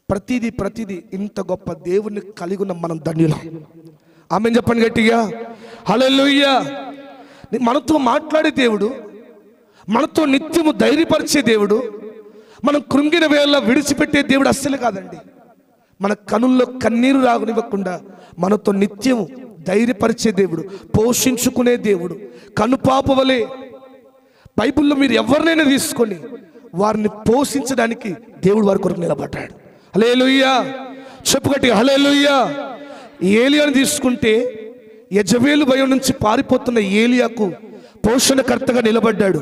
S1: ప్రతిదీ ఇంత గొప్ప దేవుణ్ణి కలిగి ఉన్న మనం ధన్యులం. ఆమేన్ చెప్పండి గట్టిగా. హల్లెలూయా. మనతో మాట్లాడే దేవుడు, మనతో నిత్యము ధైర్యపరిచే దేవుడు, మనం కృంగిన వేళ విడిచిపెట్టే దేవుడు అస్సలు కాదండి. మన కనుల్లో కన్నీరు రాగనివ్వకుండా మనతో నిత్యము ధైర్యపరిచే దేవుడు, పోషించుకునే దేవుడు, కనుపాపవలే. బైబిల్లో మీరు ఎవరినైనా తీసుకొని వారిని పోషించడానికి దేవుడు వారి కొరకు నిలబడ్డాడు. హల్లెలూయా. చెప్పు గట్టిగా హల్లెలూయా. ఏలియాను తీసుకుంటే యెజబెలు భయం నుంచి పారిపోతున్న ఏలియాకు పోషణకర్తగా నిలబడ్డాడు.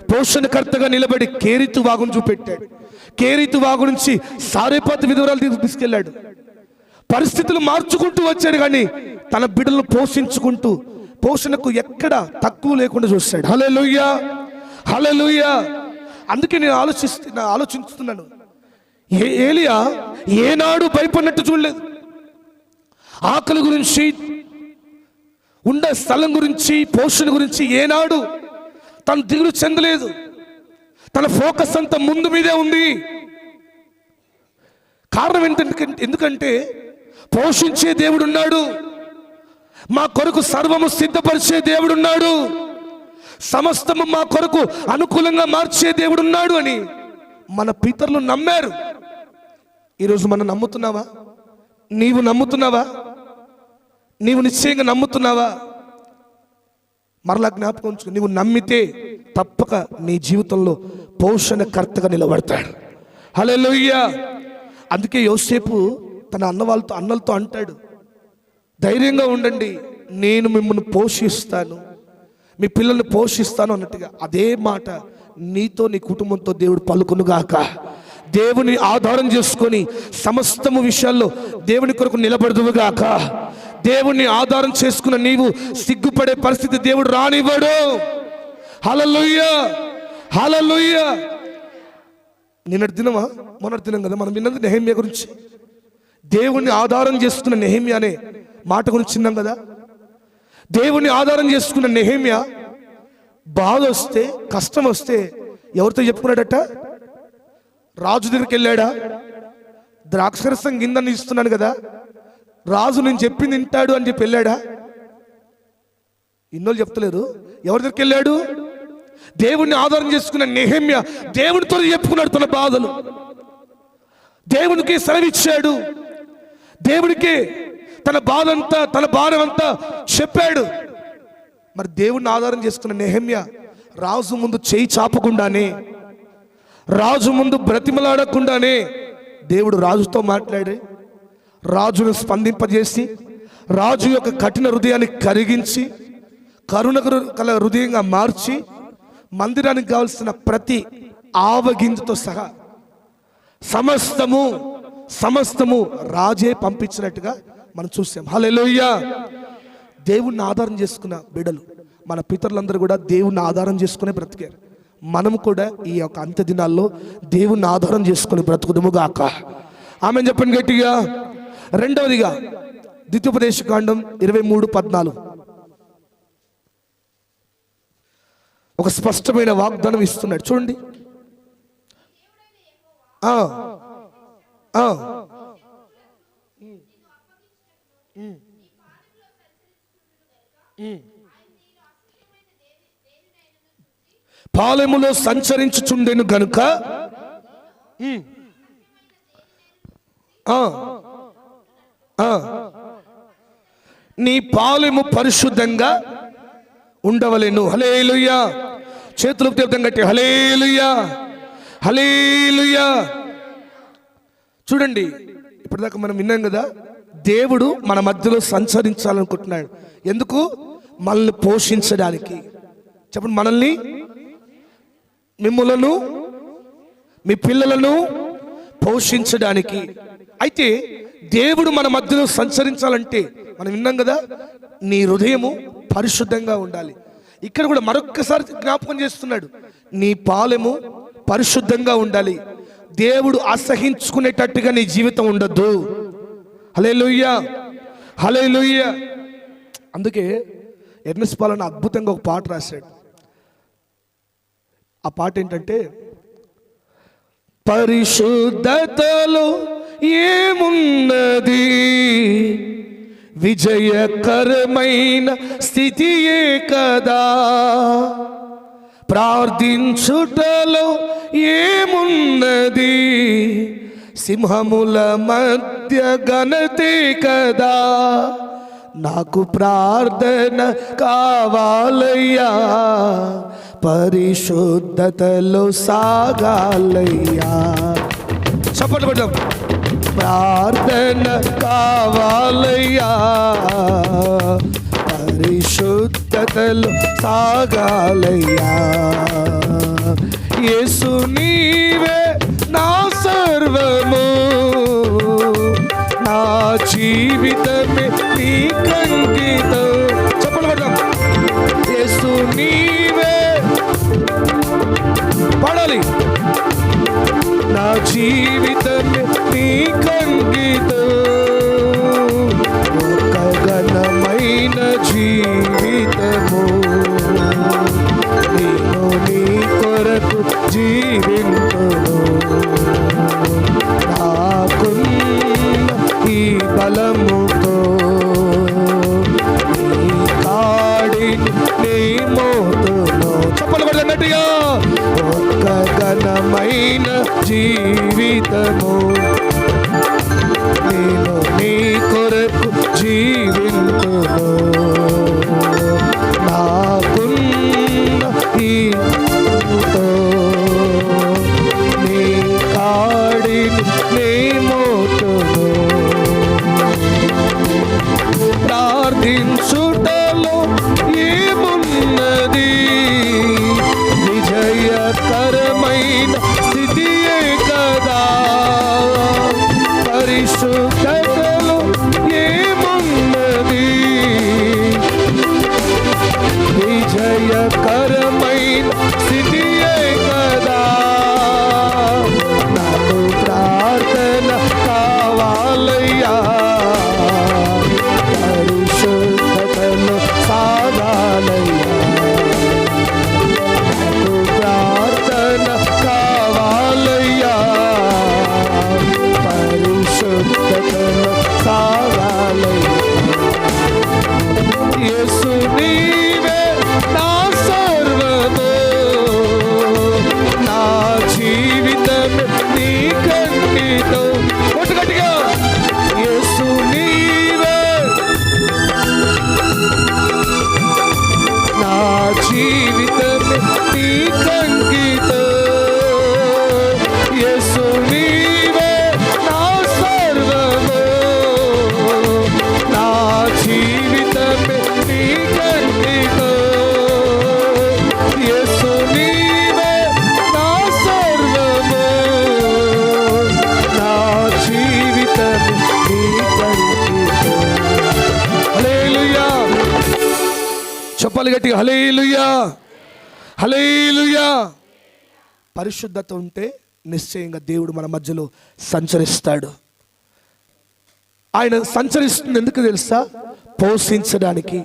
S1: పోషణకర్తగా నిలబడి కేరీతు వాగును చూపెట్టాడు. కేరీతు వాగు నుంచి సారేపాతు విధవరాలు తీసుకెళ్ళాడు. పరిస్థితులు మార్చుకుంటూ వచ్చాడు, కానీ తన బిడ్డలను పోషించుకుంటూ పోషణకు ఎక్కడ తక్కువ లేకుండా చూస్తాడు. హల్లెలూయా. హల్లెలూయా. అందుకే నేను ఆలోచిస్తున్నాను, ఏలియా ఏనాడు భయపడినట్టు చూడలేదు. ఆకలి గురించి, ఉండే స్థలం గురించి, పోషణ గురించి ఏనాడు తను దిగులు చెందలేదు. తన ఫోకస్ అంతా ముందు మీదే ఉంది. కారణం ఏంటంటే, ఎందుకంటే పోషించే దేవుడు ఉన్నాడు, మా కొరకు సర్వము సిద్ధపరిచే దేవుడు ఉన్నాడు, సమస్తము మా కొరకు అనుకూలంగా మార్చే దేవుడు ఉన్నాడు అని మన పితరులు నమ్మారు. ఈరోజు మనం నమ్ముతున్నావా? నీవు నమ్ముతున్నావా? నీవు నిశ్చయంగా నమ్ముతున్నావా? మరలా జ్ఞాపకం ఉంచుకో, నీవు నమ్మితే తప్పక నీ జీవితంలో పోషణకర్తగా నిలబడతాడు. హల్లెలూయా. అందుకే యోసేపు తన అన్నలతో అంటాడు, ధైర్యంగా ఉండండి, నేను మిమ్మల్ని పోషిస్తాను, మీ పిల్లల్ని పోషిస్తాను అన్నట్టుగా. అదే మాట నీతో, నీ కుటుంబంతో దేవుడు పలుకునుగాక. దేవుని ఆధారం చేసుకొని సమస్తము విషయాల్లో దేవుని కొరకు నిలబడదువుగాక. దేవుని ఆధారం చేసుకున్న నీవు సిగ్గుపడే పరిస్థితి దేవుడు రానివ్వడు. హల్లెలూయా, హల్లెలూయా. మొన్నటి దినం కదా మనం విన్నది నెహెమ్యా గురించి. దేవుణ్ణి ఆధారం చేసుకున్న నెహెమ్యా అనే మాట గురించి విన్నాం కదా. దేవుణ్ణి ఆధారం చేసుకున్న నెహెమ్యా బాధ వస్తే, కష్టం వస్తే ఎవరితో చెప్పుకున్నాడట? రాజు దగ్గరికి వెళ్ళాడా? ద్రాక్షరసం కిందని ఇస్తున్నాను కదా, రాజు నేను చెప్పింది వింటాడు అని చెప్పి వెళ్ళాడా? ఇన్నోళ్ళు చెప్తలేరు. ఎవరి దగ్గరికి వెళ్ళాడు? దేవుణ్ణి ఆధారం చేసుకున్న నెహెమ్యా దేవునితో చెప్పుకున్నాడు తన బాధలు. దేవునికి సెలవిచ్చాడు, దేవునికి తన బాధ అంతా, తన భారం అంతా చెప్పాడు. మరి దేవుణ్ణి ఆధారం చేసుకున్న నెహెమ్యా రాజు ముందు చేయి చాపకుండానే, రాజు ముందు బ్రతిమలాడకుండానే దేవుడు రాజుతో మాట్లాడి, రాజును స్పందింపజేసి, రాజు యొక్క కఠిన హృదయాన్ని కరిగించి, కరుణ కల హృదయంగా మార్చి, మందిరానికి కావాల్సిన ప్రతి ఆవగింజతో సహా సమస్తము రాజే పంపించినట్టుగా మనం చూసాం. హల్లెలూయా. దేవుణ్ణి ఆధారం చేసుకున్న బిడ్డలు, మన పితరులందరూ కూడా దేవుణ్ణి ఆధారం చేసుకునే బ్రతికారు. మనం కూడా ఈ యొక్క అంత్య దినాల్లో దేవుణ్ణి ఆధారం చేసుకుని బ్రతుకుదుముగాక. ఆమెను చెప్పండి గట్టిగా. రెండవదిగా ద్వితీయోపదేశకాండం 23:14 ఒక స్పష్టమైన వాగ్దానం ఇస్తున్నాడు. చూడండి. పాలెములో సంచరించుచుండెను గనుక నీ పాలెము పరిశుద్ధంగా ఉండవలెను. హల్లెలూయా. చేతులకు తీర్థం కట్టి హల్లెలూయా, హల్లెలూయా. చూడండి, ఇప్పటిదాకా మనం విన్నాం కదా, దేవుడు మన మధ్యలో సంచరించాలనుకుంటున్నాడు. ఎందుకు? మనల్ని పోషించడానికి. చెప్పండి, మనల్ని, మిమ్ములను, మీ పిల్లలను పోషించడానికి. అయితే దేవుడు మన మధ్యలో సంచరించాలంటే మనం విన్నాం కదా, నీ హృదయము పరిశుద్ధంగా ఉండాలి. ఇక్కడ కూడా మరొక్కసారి జ్ఞాపకం చేస్తున్నాడు, నీ పాలెము పరిశుద్ధంగా ఉండాలి. దేవుడు అసహించుకునేటట్టుగా నీ జీవితం ఉండద్దు. హల్లెలూయా, హల్లెలూయా. అందుకే ఎర్నెస్ట్ పాల్ అద్భుతంగా ఒక పాట రాశాడు. ఆ పాట ఏంటంటే, పరిశుద్ధతలో ఏమున్నది, విజయకరమైన స్థితియే కదా, ప్రార్థించుటలో ఏమున్నది, సింహముల మధ్య ఘనతే కదా, నాకు ప్రార్థన కావాలయ్యా, పరిశుద్ధతలో సాగాలయ్యా. చప్పట్లు కొడదాం. ప్రార్థన కావాలయ్యా, పరిశుద్ధతలో సాగాలయ్యా. యేసు నీవే నా సర్వము, నా జీవితమే నీకంకితం. చప్పట్లు కొడదాం. యేసు నీవే, పాడాలి. నా జీవితమే నీకంకితం, ఒక ఘనమైన జీవితం బలముతో నీ కాడిని నీ మోతును. చప్పలు కొడదాం గట్టిగా. ఒక్క ఘనమైన జీవితము నేను నీ కొరకు జీవింతును. నాకున్న ఈతో నీ కాడిని నీ మోతును. ప్రార్థించుటలో ఏమున్నది, విజయకరమైన స్థితియే కదా. పరిశుద్ధతలో ఏమున్నది, విజయకరమైన స్థితియే కదా. నాకు ప్రార్థన కావాలయ్యా, పరిశుద్ధతలో సాగాలయ్యా. నాకు ప్రార్థన కావాలయ్యా, పరిశుద్ధతలో సాగాలయ్యా. యేసు నీవే నా సర్వము, నా జీవితం నీకంకితం. కొట్టు గట్టిగా. యేసు నీవే నా జీవితం నీకంకితం. యేసు నీవే నా సర్వము, నా జీవితం నీకంకితం. యేసు నీవే నా సర్వము, నా జీవితం నీకంకితం. హల్లెలూయా. చెప్పాలి గట్టిగా. హల్లెలూయా, హల్లెలూయా. పరిశుద్ధత ఉంటే నిశ్చయంగా దేవుడు మన మధ్యలో సంచరిస్తాడు. ఆయన సంచరిస్తుంది ఎందుకు తెలుసా? పోషించడానికి.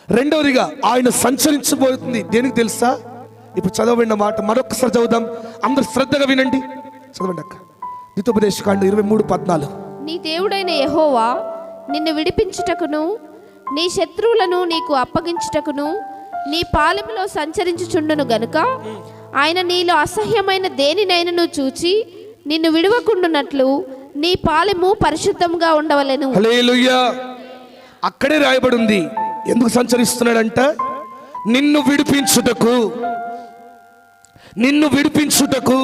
S1: రెండవదిగా ఆయన సంచరించబోతుంది దేనికి తెలుసా? ఇప్పుడు చదవబడిన మాట మరొకసారి చదువుదాం. అందరు శ్రద్ధగా వినండి. చదవండి అక్క. ద్వితోపదేశకాండం 23:14.
S2: నీ దేవుడైన యెహోవా నిన్ను విడిపించుటకును నీ శత్రువులను నీకు అప్పగించుటకును నీ పాలెములో సంచరించుచుండును గనుక ఆయన నీలో అసహ్యమైన దేనినైనను చూచి నిన్ను విడవకుండునట్లు నీ పాలెము పరిశుద్ధంగా ఉండవలెను.
S1: హల్లెలూయా. అక్కడే రాయబడి ఉంది. ఎందుకు సంచరిస్తున్నాడంట? నిన్ను విడిపించుటకు, నిన్ను విడిపించుటకు.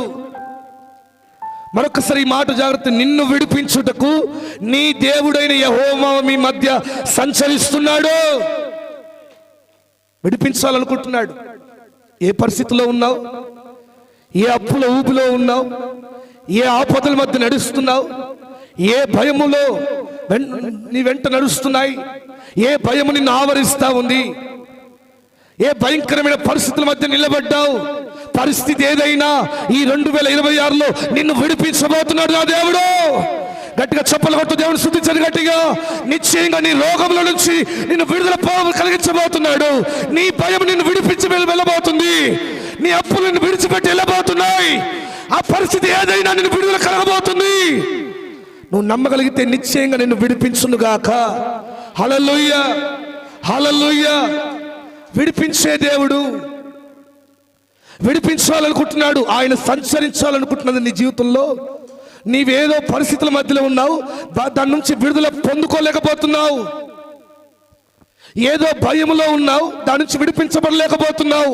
S1: మరొకసారి ఈ మాట జాగ్రత్త. నిన్ను విడిపించుటకు నీ దేవుడైన యెహోవా మీ మధ్య సంచరిస్తున్నాడు. విడిపించాలనుకుంటున్నాడు. ఏ పరిస్థితిలో ఉన్నావు? ఏ అప్పుల ఊపిలో ఉన్నావు? ఏ ఆపదల మధ్య నడుస్తున్నావు? ఏ భయములో నీ వెంట నడుస్తున్నాయి? ఏ భయము నిన్ను ఆవరిస్తా ఉంది? ఏ భయంకరమైన పరిస్థితుల మధ్య నిలబడ్డావు? పరిస్థితి ఏదైనా ఈ 2026లో నిన్ను విడిపించబోతున్నాడు నా దేవుడు. గట్టిగా చప్పలు కొట్టు, దేవుని స్తుతించండి గట్టిగా. నిశ్చయంగా నీ రోగముల నుంచి నిన్ను విడుదల కలిగించబోతున్నాడు. నీ భయం నిన్ను విడిపించి వెళ్ళబోతుంది. నీ అప్పులు నిన్ను విడిచిపెట్టి వెళ్ళబోతున్నాయి. ఆ పరిస్థితి ఏదైనా నిన్ను విడుదల కలగబోతుంది. నువ్వు నమ్మగలిగితే నిశ్చయంగా నిన్ను విడిపించునుగాక. హల్లెలూయా, హల్లెలూయా. విడిపించే దేవుడు విడిపించాలనుకుంటున్నాడు. ఆయన సంచరించాలనుకుంటున్నది నీ జీవితంలో. నీవేదో పరిస్థితుల మధ్యలో ఉన్నావు, దాని నుంచి విడుదల పొందుకోలేకపోతున్నావు. ఏదో భయములో ఉన్నావు, దాని నుంచి విడిపించబడలేకపోతున్నావు.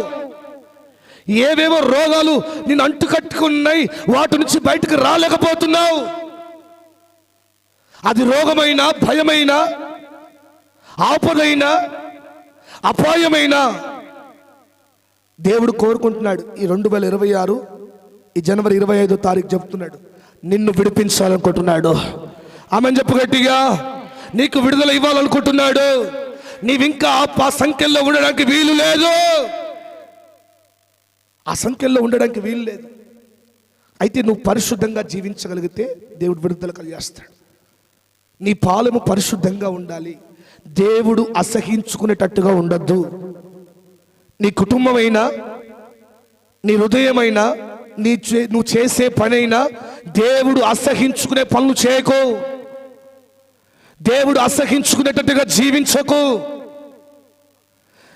S1: ఏవేవో రోగాలు నిన్ను అంటుకట్టుకున్నాయి, వాటి నుంచి బయటకు రాలేకపోతున్నావు. అది రోగమైనా, భయమైనా, ఆపదైనా, అపాయమైనా దేవుడు కోరుకుంటున్నాడు. ఈ 2026 ఈ జనవరి 25వ తారీఖు చెప్తున్నాడు, నిన్ను విడిపించాలనుకుంటున్నాడు. ఆమెను చెప్పు గట్టిగా. నీకు విడుదల ఇవ్వాలనుకుంటున్నాడు. నీవింకా ఆ సంఖ్యల్లో ఉండడానికి వీలు లేదు. ఆ సంఖ్యల్లో ఉండడానికి వీలు లేదు. అయితే నువ్వు పరిశుద్ధంగా జీవించగలిగితే దేవుడు విడుదల కలిగేస్తాడు. నీ పాలెము పరిశుద్ధంగా ఉండాలి. దేవుడు అసహించుకునేటట్టుగా ఉండద్దు. నీ కుటుంబమైనా, నీ హృదయమైనా, నువ్వు చేసే పనైనా దేవుడు అసహించుకునే పనులు చేయకు. దేవుడు అసహించుకునేటట్టుగా జీవించకు.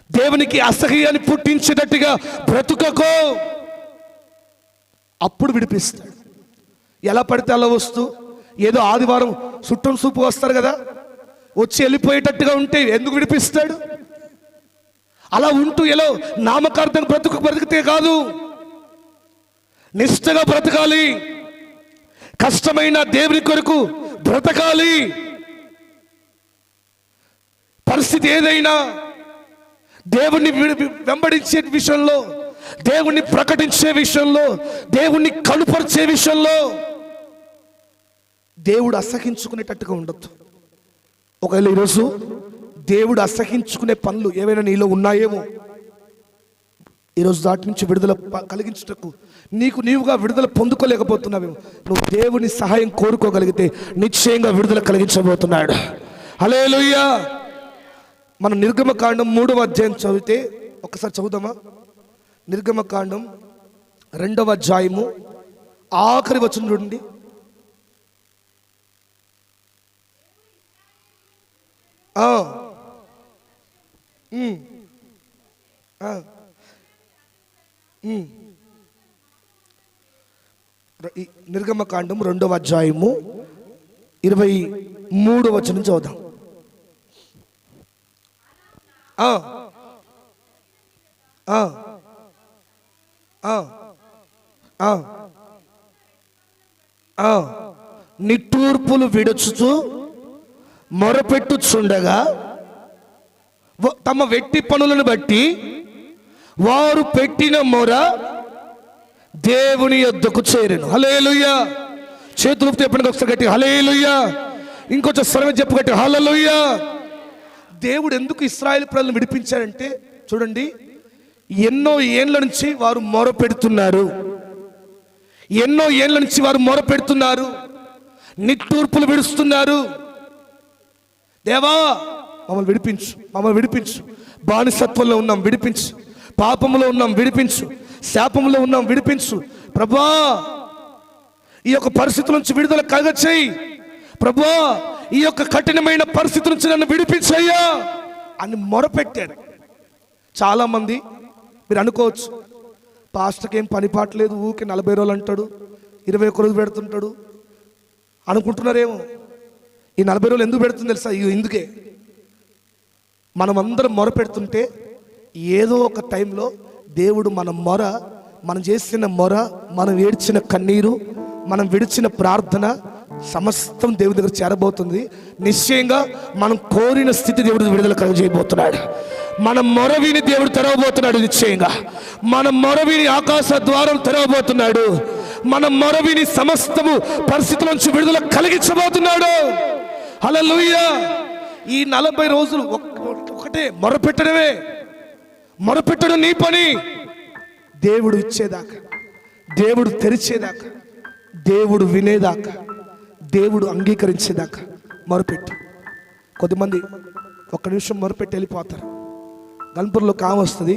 S1: దేవునికి అసహ్యాన్ని పుట్టించేటట్టుగా బ్రతుకకు. అప్పుడు విడిపిస్తాడు. ఎలా పడితే అలా వస్తూ ఏదో ఆదివారం చుట్టం సూపు వస్తారు కదా, వచ్చి వెళ్ళిపోయేటట్టుగా ఉంటే ఎందుకు విడిపిస్తాడు? అలా ఉంటూ ఎలా నామకార్థం బ్రతికితే కాదు, నిష్ఠగా బ్రతకాలి. కష్టమైన దేవుని కొరకు బ్రతకాలి. పరిస్థితి ఏదైనా దేవుణ్ణి వెంబడించే విషయంలో, దేవుణ్ణి ప్రకటించే విషయంలో, దేవుణ్ణి కనుపరిచే విషయంలో దేవుడు అసహించుకునేటట్టుగా ఉండొద్దు. ఒకవేళ ఈరోజు దేవుడు అసహించుకునే పనులు ఏవైనా నీలో ఉన్నాయేమో, ఈరోజు దాటి నుంచి విడుదల కలిగించుటకు నీవుగా విడుదల పొందుకోలేకపోతున్నావేమో. నువ్వు దేవుని సహాయం కోరుకోగలిగితే నిశ్చయంగా విడుదల కలిగించబోతున్నాడు. హల్లెలూయా. మన నిర్గమకాండం 3వ అధ్యాయం చదివితే ఒకసారి చదువుదామా? నిర్గమకాండం 2వ అధ్యాయము ఆఖరి వచనం నుండి. నిర్గమకాండం 2వ అధ్యాయము 23వ వచనం చదువుదాం. నిట్టూర్పులు విడుచుతూ మొరపెట్టుచుండగా తమ వెట్టి పనులను బట్టి వారు పెట్టిన మొర దేవుని యొద్దకు చేరెను. హల్లెలూయా. చేతులు చెప్పండి ఒకసారి గట్టి హల్లెలూయా. ఇంకొంచెం స్వరం చెప్పు గట్టి హల్లెలూయా. దేవుడు ఎందుకు ఇశ్రాయేలు ప్రజలను విడిపించారంటే చూడండి, ఎన్నో ఏళ్ళ నుంచి వారు మొర పెడుతున్నారు. ఎన్నో ఏళ్ళ నుంచి వారు మొర పెడుతున్నారు, నిట్టూర్పులు విడుస్తున్నారు. దేవా మమ్మల్ని విడిపించు, మమ్మల్ని విడిపించు. బానిసత్వంలో ఉన్నాం, విడిపించు. పాపంలో ఉన్నాం, విడిపించు. శాపంలో ఉన్నాం, విడిపించు. ప్రభువా ఈ యొక్క పరిస్థితుల నుంచి విడుదల కలగచేయి. ప్రభువా ఈ యొక్క కఠినమైన పరిస్థితి నుంచి నన్ను విడిపించయ్యా అని మొరపెట్టాడు. చాలామంది మీరు అనుకోవచ్చు, పాస్టర్కి ఏం పని పాటలేదు, ఊకే 40 రోజులు అంటాడు, 21 రోజులు పెడుతుంటాడు అనుకుంటున్నారేమో. ఈ 40 రోజులు ఎందుకు పెడుతుంది తెలుసా? ఇందుకే మనం అందరం మొర పెడుతుంటే ఏదో ఒక టైంలో దేవుడు మన మొర, మనం చేసిన మొర, మనం ఏడ్చిన కన్నీరు, మనం విడిచిన ప్రార్థన సమస్తం దేవుడి దగ్గర చేరబోతుంది. నిశ్చయంగా మనం కోరిన స్థితి దేవుడు విడుదల కలుగజేయబోతున్నాడు. మన మొర విని దేవుడు తెరవబోతున్నాడు. నిశ్చయంగా మన మొర విని ఆకాశ ద్వారం తెరవబోతున్నాడు. మన మొర విని సమస్తము పరిస్థితుల నుంచి విడుదల కలిగించబోతున్నాడు. హల్లెలూయా. ఈ 40 రోజులు ఒకటే మొరపెట్టడమే. మొరపెట్టడం నీ పని. దేవుడు ఇచ్చేదాకా, దేవుడు తెరిచేదాకా, దేవుడు వినేదాకా, దేవుడు అంగీకరించేదాకా మొరపెట్టు. కొద్దిమంది 1 నిమిషం మొరపెట్టి వెళ్ళిపోతారు. గన్పూర్లో కామ వస్తుంది,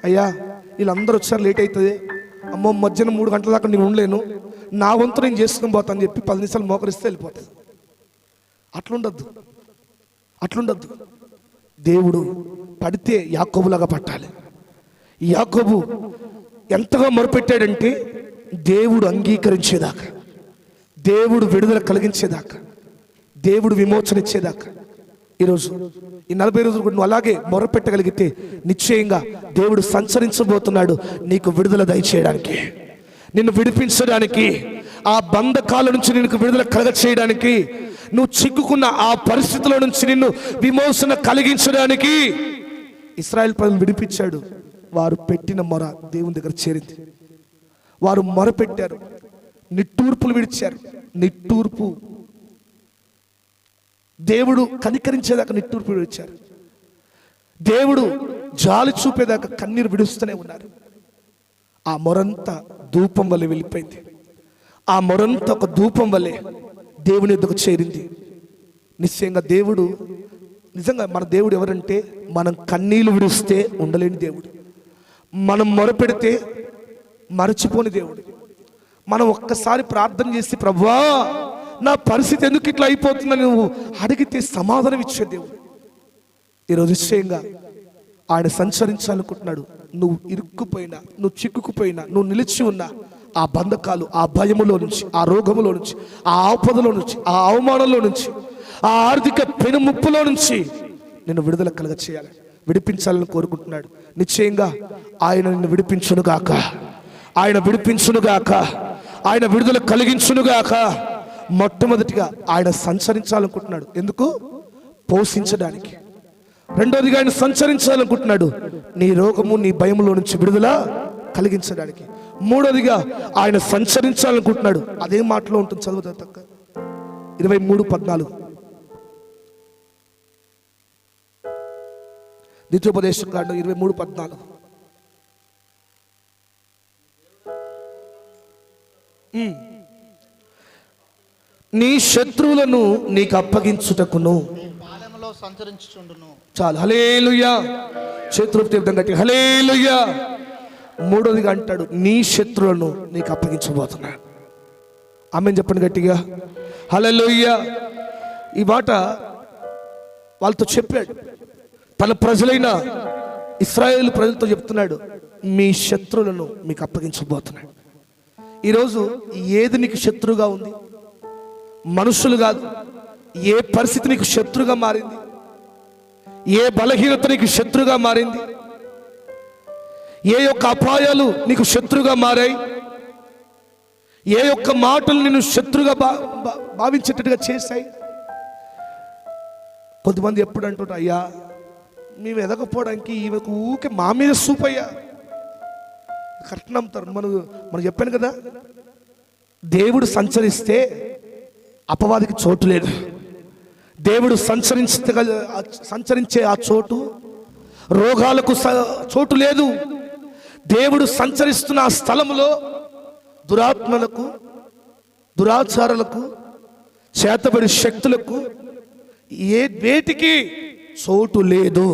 S1: అయ్యా వీళ్ళందరూ వచ్చారు, లేట్ అవుతుంది, అమ్మో మధ్యాహ్నం 3 గంటల దాకా నేను ఉండలేను, నా వంతు నేను చేసుకుని పోతాను చెప్పి 10 నిమిషాలు మోకరిస్తే వెళ్ళిపోతుంది. అట్లుండద్దు, అట్లుండద్దు. దేవుడు పడితే యాకోబులాగా పట్టాలి. యాకోబు ఎంతగా మొరపెట్టాడంటే దేవుడు అంగీకరించేదాకా, దేవుడు విడుదల కలిగించేదాకా, దేవుడు విమోచన ఇచ్చేదాకా. ఈరోజు ఈ 40 రోజులు కూడా నువ్వు అలాగే మొరపెట్టగలిగితే నిశ్చయంగా దేవుడు సంచరించబోతున్నాడు నీకు విడుదల దయచేయడానికి, నిన్ను విడిపించడానికి, ఆ బంధకాల నుంచి నిన్ను విడుదల కలగ చేయడానికి, నువ్వు చిక్కుకున్న ఆ పరిస్థితుల నుంచి నిన్ను విమోచన కలిగించడానికి ఇశ్రాయేలు ప్రజలను విడిపించాడు. వారు పెట్టిన మొర దేవుని దగ్గర చేరింది. వారు మొర పెట్టారు, నిట్టూర్పులు విడిచారు. నిట్టూర్పు దేవుడు కనికరించేదాకా నిట్టూర్పు విడిచారు. దేవుడు జాలి చూపేదాకా కన్నీరు విడుస్తూనే ఉన్నారు. ఆ మొరంతా ధూపం వల్లే వెళ్ళిపోయింది. ఆ మొరంతా ఒక ధూపం వల్లే దేవుని ఎద్దుకు చేరింది. నిశ్చయంగా దేవుడు, నిజంగా మన దేవుడు ఎవరంటే, మనం కన్నీళ్లు విడిస్తే ఉండలేని దేవుడు, మనం మొరపెడితే మరచిపోని దేవుడు. మనం ఒక్కసారి ప్రార్థన చేసి ప్రభువా నా పరిస్థితి ఎందుకు ఇట్లా అయిపోతుందని నువ్వు అడిగితే సమాధానం ఇచ్చే దేవుడు. ఈరోజు నిశ్చయంగా ఆయన సంచరించాలనుకుంటున్నాడు. నువ్వు ఇరుక్కుపోయినా, నువ్వు చిక్కుకుపోయినా, నువ్వు నిలిచి ఉన్నా ఆ బంధకాలు, ఆ భయములో నుంచి, ఆ రోగములో నుంచి, ఆ ఆపదలో నుంచి, ఆ అవమానంలో నుంచి, ఆ ఆర్థిక పెనుముప్పులో నుంచి నిన్ను విడుదల కలుగ చేయాలి, విడిపించాలని కోరుకుంటున్నాడు. నిశ్చయంగా ఆయన నిన్ను విడిపించునుగాక, ఆయన విడిపించునుగాక, ఆయన విడుదల కలిగించునుగాక. మొట్టమొదటిగా ఆయన సంచరించాలనుకుంటున్నాడు. ఎందుకు? పోషించడానికి. రెండోదిగా ఆయన సంచరించాలనుకుంటున్నాడు నీ రోగము, నీ భయములో నుంచి విడుదల కలిగించడానికి. మూడోదిగా ఆయన సంచరించాలనుకుంటున్నాడు. అదే మాటలో ఉంటుంది, చదువుతా తక్క 23:14 ద్వితీయోపదేశకాండం 23:14. నీ శత్రువులను నీకు అప్పగించుటకును చాలు. హల్లెలూయా. చేతులు తీర్థం కట్టి హల్లెలూయా. మూడోదిగా అంటాడు నీ శత్రువులను నీకు అప్పగించబోతున్నాడు. ఆమేన్ చెప్పండి గట్టిగా. హల్లెలూయా. ఈ మాట వాళ్ళతో చెప్పాడు. తన ప్రజలైన ఇశ్రాయేలు ప్రజలతో చెప్తున్నాడు, మీ శత్రువులను మీకు అప్పగించబోతున్నాడు. ఈరోజు ఏది నీకు శత్రువుగా ఉంది? మనుషులు కాదు, ఏ పరిస్థితి నీకు శత్రుగా మారింది? ఏ బలహీనత నీకు శత్రుగా మారింది? ఏ యొక్క అపాయాలు నీకు శత్రుగా మారాయి? ఏ యొక్క మాటలు నిన్ను శత్రుగా భావించేటట్టుగా చేశాయి? కొంతమంది ఎప్పుడు అంటుంటారు, అయ్యా మేము ఎదగపోవడానికి ఈమెకు ఊకే మా మీద సూపయ్యా కరెక్ట్ నమ్ముతారు. మనం చెప్పాను కదా, దేవుడు సంచరిస్తే అపవాదికి చోటు లేదు. దేవుడు సంచరించే ఆ చోటు రోగాలకు చోటు లేదు. దేవుడు సంచరిస్తున్న ఆ స్థలములో దురాత్మలకు, దురాచారాలకు, చేతబడి శక్తులకు వేటికి చోటు లేదు.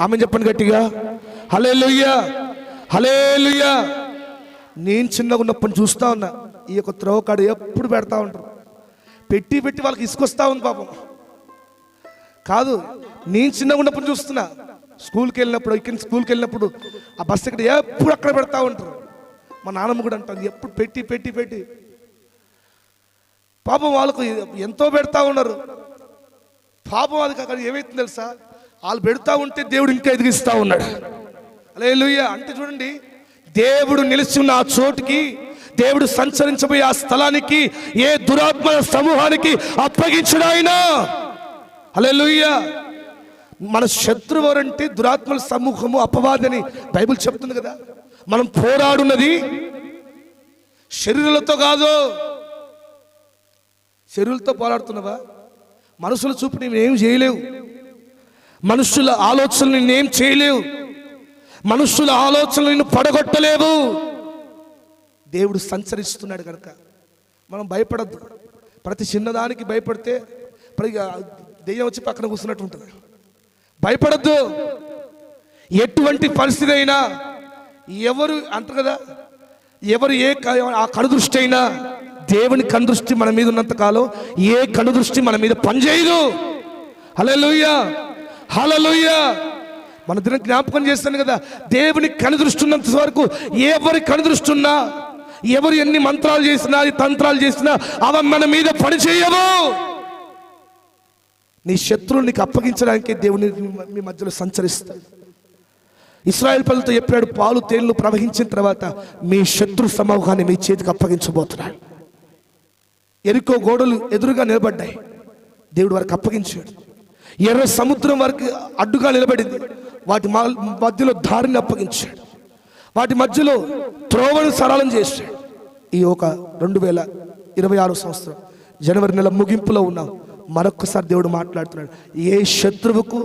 S1: ఆమె చెప్పండి గట్టిగా. హల్లెలూయా, హల్లెలూయా. నేను చిన్నగా ఉన్నప్పుడు చూస్తా ఉన్నా, ఈ యొక్క త్రోవకాడు ఎప్పుడు పెడతా ఉంటారు, పెట్టి పెట్టి వాళ్ళకి ఇసుకొస్తా ఉంది పాపం. కాదు, నేను చిన్నగా ఉన్నప్పుడు చూస్తున్నా, స్కూల్కి వెళ్ళినప్పుడు ఆ బస్సు ఇక్కడ ఎప్పుడు అక్కడ పెడతా ఉంటారు. మా నాన్నమ్మ కూడా అంటారు, ఎప్పుడు పెట్టి పెట్టి పెట్టి పాపం వాళ్ళకు ఎంతో పెడతా ఉన్నారు. పాపం అది అక్కడ ఏమైతుంది తెలుసా, వాళ్ళు పెడతా ఉంటే దేవుడు ఇంకా ఎదిగిస్తా ఉన్నాడు. హల్లెలూయా. అంటే చూడండి, దేవుడు నిలిచి ఉన్న ఆ చోటుకి, దేవుడు సంచరించబోయే ఆ స్థలానికి ఏ దురాత్మ సమూహానికి అప్పగించడు ఆయన. హల్లెలూయా. మన శత్రువు అంటే దురాత్మల సమూహము, అపవాదని బైబిల్ చెప్తుంది కదా. మనం పోరాడున్నది శరీరాలతో కాదు. శరీరాలతో పోరాడుతున్నావా? మనుషుల చూపు నేనేం చేయలేవు, మనుషుల ఆలోచనలు నేనేం చేయలేవు, మనుషుల ఆలోచనలు నిన్ను పడగొట్టలేవు. దేవుడు సంచరిస్తున్నాడు కనుక మనం భయపడద్దు. ప్రతి చిన్నదానికి భయపడితే దెయ్యం వచ్చి పక్కన కూర్చున్నట్టు ఉంటుంది. భయపడద్దు. ఎటువంటి పరిస్థితి అయినా, ఎవరు అంటారు కదా, ఎవరు ఆ కనుదృష్టి అయినా, దేవుని కనుదృష్టి మన మీద ఉన్నంత కాలం ఏ కనుదృష్టి మన మీద పనిచేయదు. హల్లెలూయా, హల్లెలూయా. మన దినం జ్ఞాపకం చేస్తాను కదా, దేవుని కనుదృష్టి ఉన్నంత వరకు ఎవరి కనుదృష్టి ఉన్నా, ఎవరు ఎన్ని మంత్రాలు చేసినా, తంత్రాలు చేసినా అవి మన మీద పనిచేయవు. నీ శత్రువులు నీకు అప్పగించడానికి దేవుని మీ మధ్యలో సంచరిస్తాడు. ఇశ్రాయేలు ప్రజలతో చెప్పాడు, పాలు తేళ్లు ప్రవహించిన తర్వాత మీ శత్రు సమూహాన్ని మీ చేతికి అప్పగించబోతున్నాడు. ఎరికో గోడలు ఎదురుగా నిలబడ్డాయి, దేవుడు వారికి అప్పగించాడు. ఎర్ర సముద్రం వారికి అడ్డుగా నిలబడింది, వాటి మధ్యలో దారిని అప్పగించాడు. వాటి మధ్యలో త్రోవను సరళం చేశాడు. ఈ ఒక 2026 సంవత్సరం జనవరి నెల ముగింపులో ఉన్నాం. మరొక్కసారి దేవుడు మాట్లాడుతున్నాడు, ఏ శత్రువుకు,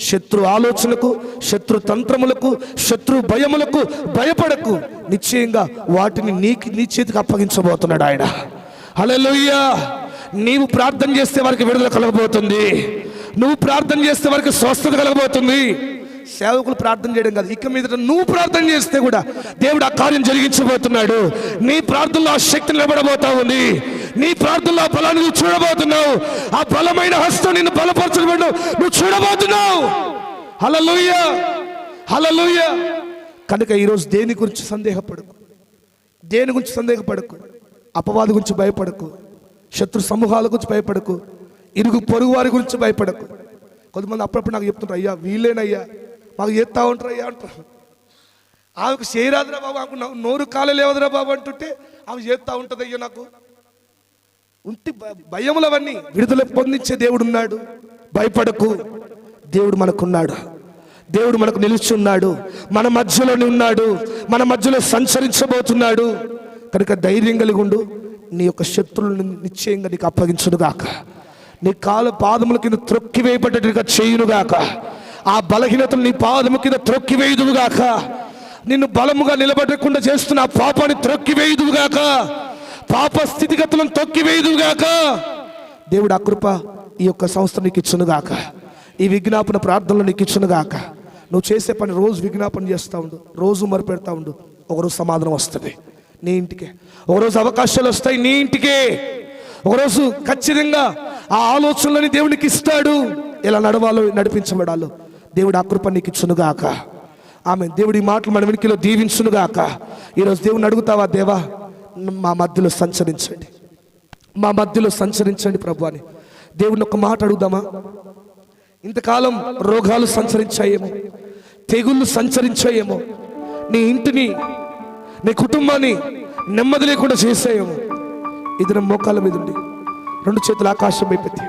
S1: శత్రు ఆలోచనకు, శత్రు తంత్రములకు, శత్రు భయములకు భయపడకు. నిశ్చయంగా వాటిని నీ చేతికి అప్పగించబోతున్నాడు ఆయన. హల్లెలూయా. నీవు ప్రార్థన చేస్తే వారికి విడుదల కలగబోతుంది. నువ్వు ప్రార్థన చేస్తే వారికి స్వస్థత కలగబోతుంది. సేవకులు ప్రార్థన చేయడం కాదు, ఇక మీద నువ్వు ప్రార్థన చేస్తే కూడా దేవుడు ఆ కార్యం జరిగించబోతున్నాడు. నీ ప్రార్థనలో ఆ శక్తి నిలబడబోతా ఉంది. నీ ప్రార్థనలో ఆ బలాన్ని నువ్వు చూడబోతున్నావు. ఆ బలమైన హస్తం నిన్ను బలపరచడం నువ్వు చూడబోతున్నావు. హల్లెలూయా, హల్లెలూయా. కనుక ఈరోజు దేని గురించి సందేహపడకు, దేని గురించి సందేహపడకు, అపవాది గురించి భయపడకు, శత్రు సమూహాల గురించి భయపడకు, ఇరుగు పొరుగు వారి గురించి భయపడకు. కొంతమంది అప్పుడప్పుడు నాకు చెప్తుంటారు, అయ్యా వీళ్ళేనయ్యా మాకు చేస్తూ ఉంటారు అయ్యా అంటారు. ఆమెకు చేయరాదురా బాబు, ఆమెకు నోరు కాలేవదురా బాబు అంటుంటే ఆమె చేస్తూ ఉంటుంది. అయ్యా నాకు ఉంటి భయములు అవన్నీ విడుదల పొందించే దేవుడు ఉన్నాడు. భయపడకు, దేవుడు మనకున్నాడు, దేవుడు మనకు నిలుచున్నాడు, మన మధ్యలోనే ఉన్నాడు, మన మధ్యలో సంచరించబోతున్నాడు. కనుక ధైర్యం కలిగి ఉండు. నీ యొక్క శత్రువులను నిశ్చయంగా నీకు అప్పగించునుగాక, నీ పాదముల కింద త్రొక్కివేయబడ్డట్టుగా చేయునుగాక, ఆ బలహీనతలు నీ పాదము కింద త్రొక్కివేయుదువుగాక, నిన్ను బలముగా నిలబడకుండా చేస్తున్న ఆ పాపాన్ని త్రొక్కివేయుదువుగాక, పాప స్థితిగతులను తొక్కివేయుదువుగాక. దేవుడు ఆ కృప ఈ యొక్క సంస్థ నీకు ఇచ్చునుగాక, ఈ విజ్ఞాపన ప్రార్థనలు నీకు ఇచ్చునుగాక. నువ్వు చేసే పని రోజు విజ్ఞాపన చేస్తూ ఉండు, రోజు మొరపెడతా ఉండు. ఒకరోజు సమాధానం వస్తుంది నీ ఇంటికే, ఒకరోజు అవకాశాలు వస్తాయి నీ ఇంటికే, ఒకరోజు ఖచ్చితంగా ఆ ఆలోచనలని దేవునికి ఇస్తాడు. ఎలా నడవాలో నడిపించబడాలో దేవుడు ఆ కృప నీకు ఇచ్చునుగాక. ఆమె దేవుడి మాటలు మన వెనుకలో దీవించునుగాక. ఈరోజు దేవుని అడుగుతావా, దేవా మా మధ్యలో సంచరించండి, మా మధ్యలో సంచరించండి ప్రభు అని దేవుడిని ఒక మాట అడుగుదామా? ఇంతకాలం రోగాలు సంచరించాయేమో, తెగుళ్ళు సంచరించాయేమో, నీ ఇంటిని నీ కుటుంబాన్ని నెమ్మది లేకుండా చేసాయేమో. ఇద్దరు మోకాళ్ళ మీద ఉండి 2 చేతులు ఆకాశం వైపెత్తి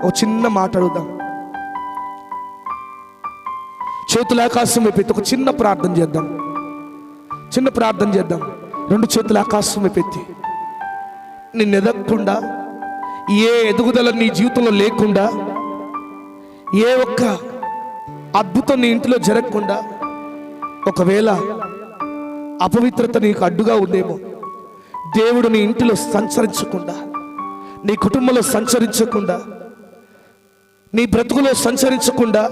S1: ఒక చిన్న మాట అడుగుదాం. చేతుల ఆకాశం వైపెత్తి ఒక చిన్న ప్రార్థన చేద్దాం, చిన్న ప్రార్థన చేద్దాం. 2 చేతుల ఆకాశం వైపెత్తి నిన్ను ఎదగకుండా, ఏ ఎదుగుదల నీ జీవితంలో లేకుండా, ఏ ఒక్క అద్భుతం నీ ఇంటిలో జరగకుండా, ఒకవేళ అపవిత్రత నీకు అడ్డుగా ఉందేమో, దేవుడు నీ ఇంటిలో సంచరించకుండా, నీ కుటుంబంలో సంచరించకుండా, నీ బ్రతుకులో సంచరించకుండా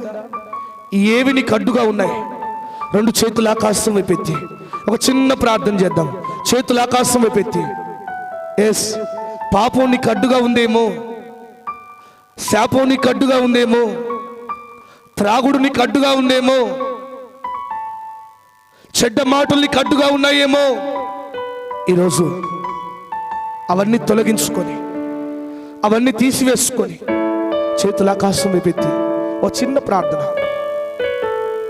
S1: ఏవి నీకు అడ్డుగా ఉన్నాయి? 2 చేతుల ఆకాశం వైపెత్తి ఒక చిన్న ప్రార్థన చేద్దాం. చేతుల ఆకాశం వైపెత్తి. ఎస్, పాపం నీకు అడ్డుగా ఉందేమో, శాపం నీకు అడ్డుగా ఉందేమో, త్రాగుడు నీకు అడ్డుగా ఉందేమో, చెడ్డ మాటలు నీకు అడ్డుగా ఉన్నాయేమో. ఈరోజు అవన్నీ తొలగించుకొని, అవన్నీ తీసివేసుకొని చేతుల ఆకాశం వైపెత్తి ఒక చిన్న ప్రార్థన.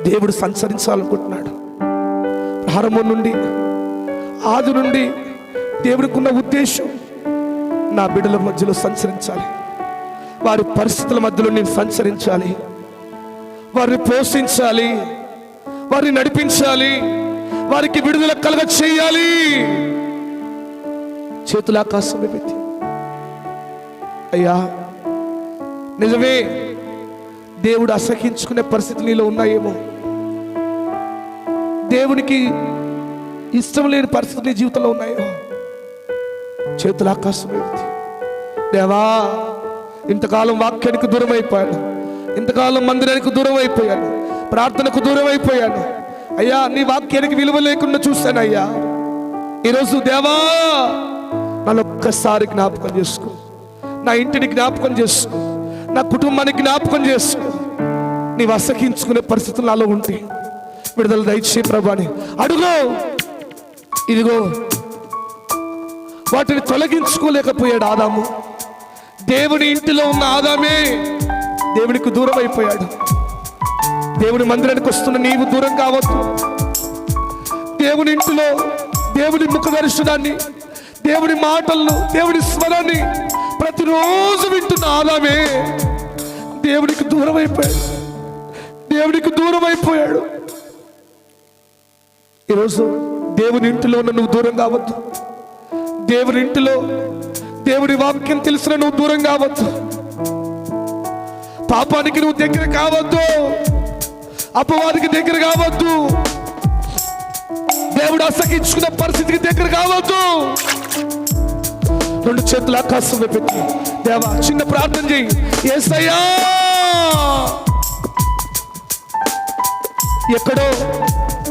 S1: దేవుడు సంచరించాలనుకుంటున్నాడు. ప్రారంభం నుండి, ఆది నుండి దేవుడికి ఉన్న ఉద్దేశం నా బిడ్డల మధ్యలో సంచరించాలి, వారి పరిస్థితుల మధ్యలో నేను సంచరించాలి, వారిని పోషించాలి, వారిని నడిపించాలి, వారికి విడుదల కలగ చేయాలి. చేతుల ఆకాశం పెట్టి, అయ్యా నిజమే దేవుడు అసహించుకునే పరిస్థితులు నీలో ఉన్నాయేమో, దేవునికి ఇష్టం లేని పరిస్థితులు నీ జీవితంలో ఉన్నాయేమో. చేతుల ఆకాశం పెట్టి, దేవా ఇంతకాలం వాక్యానికి దూరం అయిపోయాను, ఇంతకాలం మందిరానికి దూరం అయిపోయాను, ప్రార్థనకు దూరం అయిపోయాను అయ్యా, నీ వాక్యానికి విలువ లేకుండా చూశాను అయ్యా. ఈరోజు దేవా నన్ను ఒక్కసారి జ్ఞాపకం చేసుకో, నా ఇంటిని జ్ఞాపకం చేసుకో, నా కుటుంబానికి జ్ఞాపకం చేసుకో. నీవు అసహించుకునే పరిస్థితులు నాలో ఉంటే విడుదల దయచే ప్రభాని అడుగు. ఇదిగో వాటిని తొలగించుకోలేకపోయాడు ఆదాము. దేవుని ఇంటిలో ఉన్న ఆదామే దేవునికి దూరం అయిపోయాడు. దేవుని మందిరానికి వస్తున్న నీవు దూరం కావద్దు. దేవుని ఇంటిలో దేవుని ముఖ దర్శనాన్ని, దేవుని మాటలను, దేవుని స్వరాన్ని ప్రతిరోజు వింటున్న ఆదామే దేవునికి దూరం అయిపోయాడు, దేవునికి దూరం అయిపోయాడు. ఈరోజు దేవుని ఇంటిలో ఉన్న నువ్వు దూరం కావద్దు. దేవుని ఇంటిలో దేవుని వాక్యం తెలిసిన నువ్వు దూరం కావద్దు. పాపానికి నువ్వు దగ్గర కావద్దు, అపవాదికి దగ్గర కావద్దు, దేవుడు అసహించుకున్న పరిస్థితికి దగ్గర కావద్దు. 2 చేతుల ఆకాశం పెట్టి దేవా చిన్న ప్రార్థన చేయి. యేసయ్యా ఎక్కడో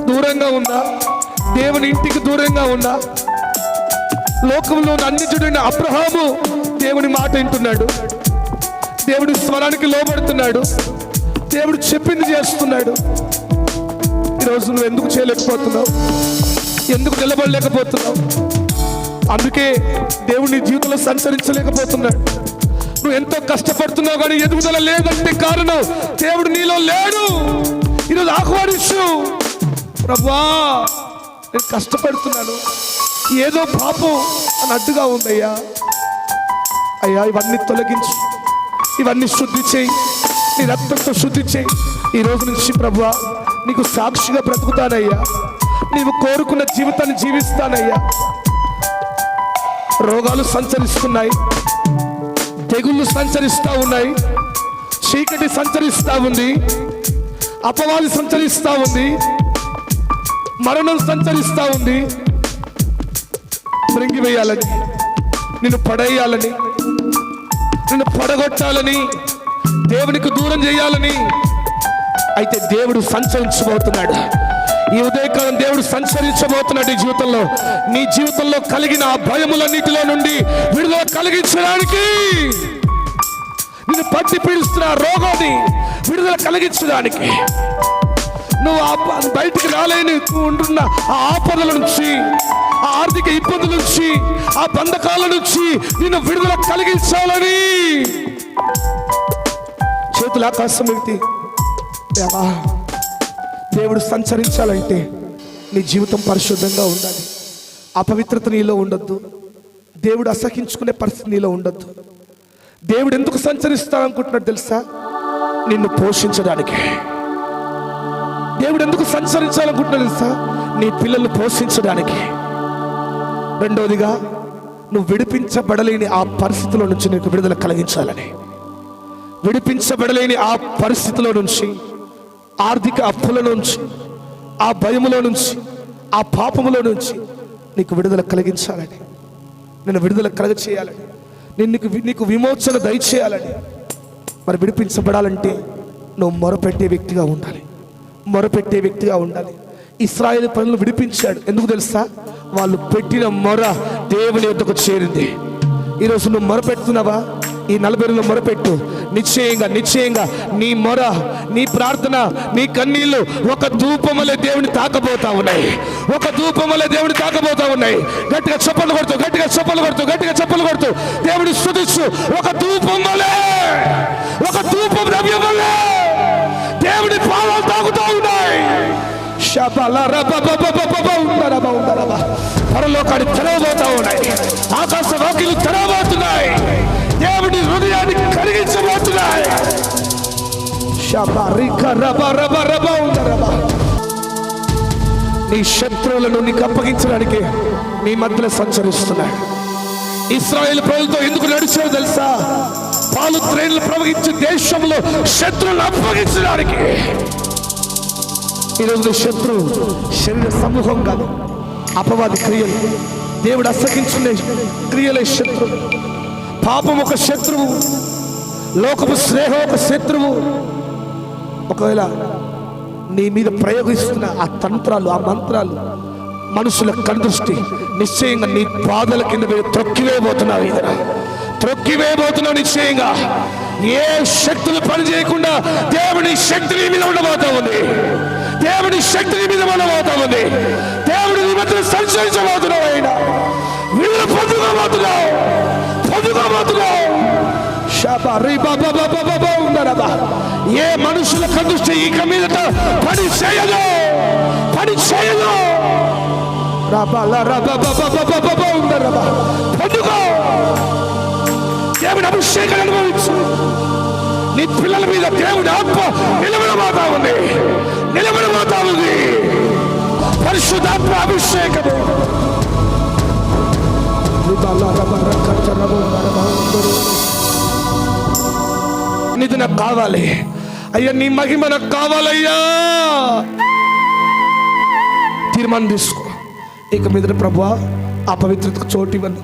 S1: దూరంగా ఉన్నా, దేవుని ఇంటికి దూరంగా ఉన్నా, లోకంలో అన్యజుడైన అబ్రహాము దేవుని మాట వింటున్నాడు, దేవుడి స్వరానికి లోబడుతున్నాడు, దేవుడు చెప్పింది చేస్తున్నాడు. ఈరోజు నువ్వు ఎందుకు చేయలేకపోతున్నావు? ఎందుకు నిలబడలేకపోతున్నావు? అందుకే దేవుడు నీ జీవితంలో సంచరించలేకపోతున్నాడు. నువ్వు ఎంతో కష్టపడుతున్నావు కానీ ఎదుగుదల లేదంటే కారణం దేవుడు నీలో లేడు. ఈరోజు ఆహ్వానించు, ప్రభువా నేను కష్టపడుతున్నాను, ఏదో పాపం అని అడ్డుగా ఉందయ్యా. అయ్యా ఇవన్నీ తొలగించు, ఇవన్నీ శుద్ధి చేయి, నీ రక్తంతో శుద్ధి చేయి. ఈ రోజు నుంచి ప్రభువా నీకు సాక్షిగా బ్రతుకుతానయ్యా, నీవు కోరుకున్న జీవితాన్ని జీవిస్తానయ్యా. రోగాలు సంచరిస్తున్నాయి, తెగుళ్ళు సంచరిస్తూ ఉన్నాయి, చీకటి సంచరిస్తూ ఉంది, అపవాది సంచరిస్తూ ఉంది, మరణం సంచరిస్తూ ఉంది. మృంగివేయాలని, నిన్ను పడేయాలని, నిన్ను పడగొట్టాలని, దేవునికి దూరం చేయాలని. అయితే దేవుడు సంచరించబోతున్నాడు. ఈ ఉదయకాలం దేవుడు సంచరించబోతున్నాడు. నీ జీవితంలో, నీ జీవితంలో కలిగిన ఆ భయములన్నిటిలో నుండి విడుదల కలిగించడానికి, నిన్ను పట్టి పీడిస్తున్న రోగాన్ని విడుదల కలిగించడానికి, నువ్వు బయటికి రాలేని ఉంటున్న ఆ ఆపదల నుంచి, ఆ ఆర్థిక ఇబ్బందుల నుంచి, ఆ బంధకాల నుంచి నిన్ను విడుదల కలిగించాలని చేతుల ఆకాశం ఎత్తి, దేవా దేవుడు సంచరించాలంటే నీ జీవితం పరిశుద్ధంగా ఉండాలి. అపవిత్రత నీలో ఉండొద్దు. దేవుడు అసహించుకునే పరిస్థితి నీలో ఉండొద్దు. దేవుడు ఎందుకు సంచరిస్తాడనుకుంటున్నాడు తెలుసా? నిన్ను పోషించడానికి. దేవుడు ఎందుకు సంచరించాలనుకుంటున్నాడు తెలుసా? నీ పిల్లల్ని పోషించడానికి. రెండవదిగా నువ్వు విడిపించబడలేని ఆ పరిస్థితిలో నుంచి నీకు విడుదల కలిగించాలని. విడిపించబడలేని ఆ పరిస్థితిలో నుంచి, ఆర్థిక అప్పుల నుంచి, ఆ భయములో నుంచి, ఆ పాపములో నుంచి నీకు విడుదల కలిగించాలని, నేను విడుదల కలగ చేయాలని, నీకు విమోచన దయచేయాలని. మరి విడిపించబడాలంటే నువ్వు మొరపెట్టే వ్యక్తిగా ఉండాలి, మొరపెట్టే వ్యక్తిగా ఉండాలి. ఇశ్రాయేలు ప్రజలను విడిపించాడు. ఎందుకు తెలుసా? వాళ్ళు పెట్టిన మొర దేవుని యొద్దకు చేరింది. ఈరోజు నువ్వు మొరపెడుతున్నావా? ఈ 40 రోజులు మొరపెట్టు. నిశ్చయంగా నీ మొర, నీ ప్రార్థన, నీ కన్నీళ్లు ఒక ధూపమలే దేవుని తాకబోతా ఉన్నాయి. ఒక ధూపమలే దేవుని తాకబోతా ఉన్నాయి. గట్టిగా చప్పలు కొడుతూ, గట్టిగా చప్పలు కొడుతూ, గట్టిగా చప్పలు కొడుతూ దేవుని స్తుతిస్తూ, ఒక ధూపమలే, ఒక ధూపం ద్రవ్యమలే దేవుని పాదాలు తాకుతూ ఉన్నాయి. పరలోకాన్ని తెరవబోతా ఉన్నాయి, ఆకాశ వాకిలు తెరవబోతున్నాయి, దేవుని హృదయాన్ని కలిగించబోతున్నాయి. నీ శత్రువులను నీకు అప్పగించడానికి నీ మధ్యలో సంచరిస్తున్నాడు. ఇశ్రాయేలు ప్రజలతో ఎందుకు నడిచారో తెలుసా? పాలు త్రేణులు ప్రవహించే దేశంలో శత్రువులను అప్పగించడానికి. ఈరోజు శత్రువు శరీర సమూహం కాదు, అపవాది క్రియలు, దేవుడు అసహించుకునే క్రియలే శత్రువు. పాపం ఒక శత్రువు, లోకపు స్నేహం ఒక శత్రువు. ఒకవేళ నీ మీద ప్రయోగిస్తున్న ఆ తంత్రాలు, ఆ మంత్రాలు, మనుషుల కనుదృష్టి నిశ్చయంగా నీ పాదాల కింద మీరు త్రొక్కివేయబోతున్నావు. ఇదరా త్రొక్కివేయబోతున్నావు. నిశ్చయంగా ఏ శక్తులు పని చేయకుండా దేవుని శక్తి నీ మీద ఉండబోతా ఉంది. దేవుని శక్తి నీ మీద ఉండబోతా ఉంది. దేవుడు నీ మధ్య సంచరించబోతున్నావు. అయినా వీళ్ళు పొందుకోబోతున్నావు, పొందుకోబోతున్నావు. ఏ మనుషుల కనుదృష్టి ఇక మీదట పని చేయదు, పని చేయదు. పొందుకో, దేవుని అభిషేకాన్ని అనుభవించు. నీ పిల్లల మీద దేవుడి ఆత్మ నిలబడబోతా ఉంది, నిలబడబోతా ఉంది. పరిశుద్ధాత్మ అభిషేకము. ఇది నాకు కావాలి అయ్యా, నీ మహిమ నాకు కావాలయ్యా. తీర్మానం తీసుకో. ఇక మీద ప్రభువా అపవిత్రతకు చోటు ఇవ్వను,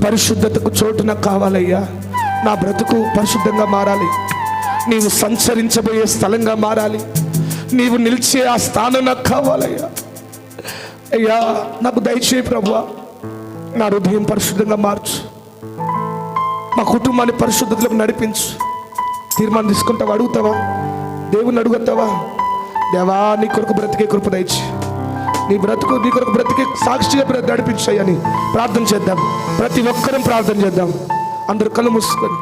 S1: పరిశుద్ధతకు చోటు నాకు కావాలయ్యా. నా బ్రతుకు పరిశుద్ధంగా మారాలి, నీవు సంచరించబోయే స్థలంగా మారాలి, నీవు నిలిచే ఆ స్థానం నాకు కావాలయ్యా. అయ్యా నాకు దయచేయి ప్రభువా. నా హృదయం పరిశుద్ధంగా మార్చు, మా కుటుంబాన్ని పరిశుద్ధతలకు నడిపించు. తీర్మానం తీసుకుంటావా? అడుగుతావా? దేవుని అడుగుతావా? దేవా, నీ కొరకు బ్రతికే కృప దయచి, నీ కొరకు బ్రతికే సాక్షిగా నడిపించాయని ప్రార్థన చేద్దాం. ప్రతి ఒక్కరం ప్రార్థన చేద్దాం. అందరూ కళ్ళు మూసుకొని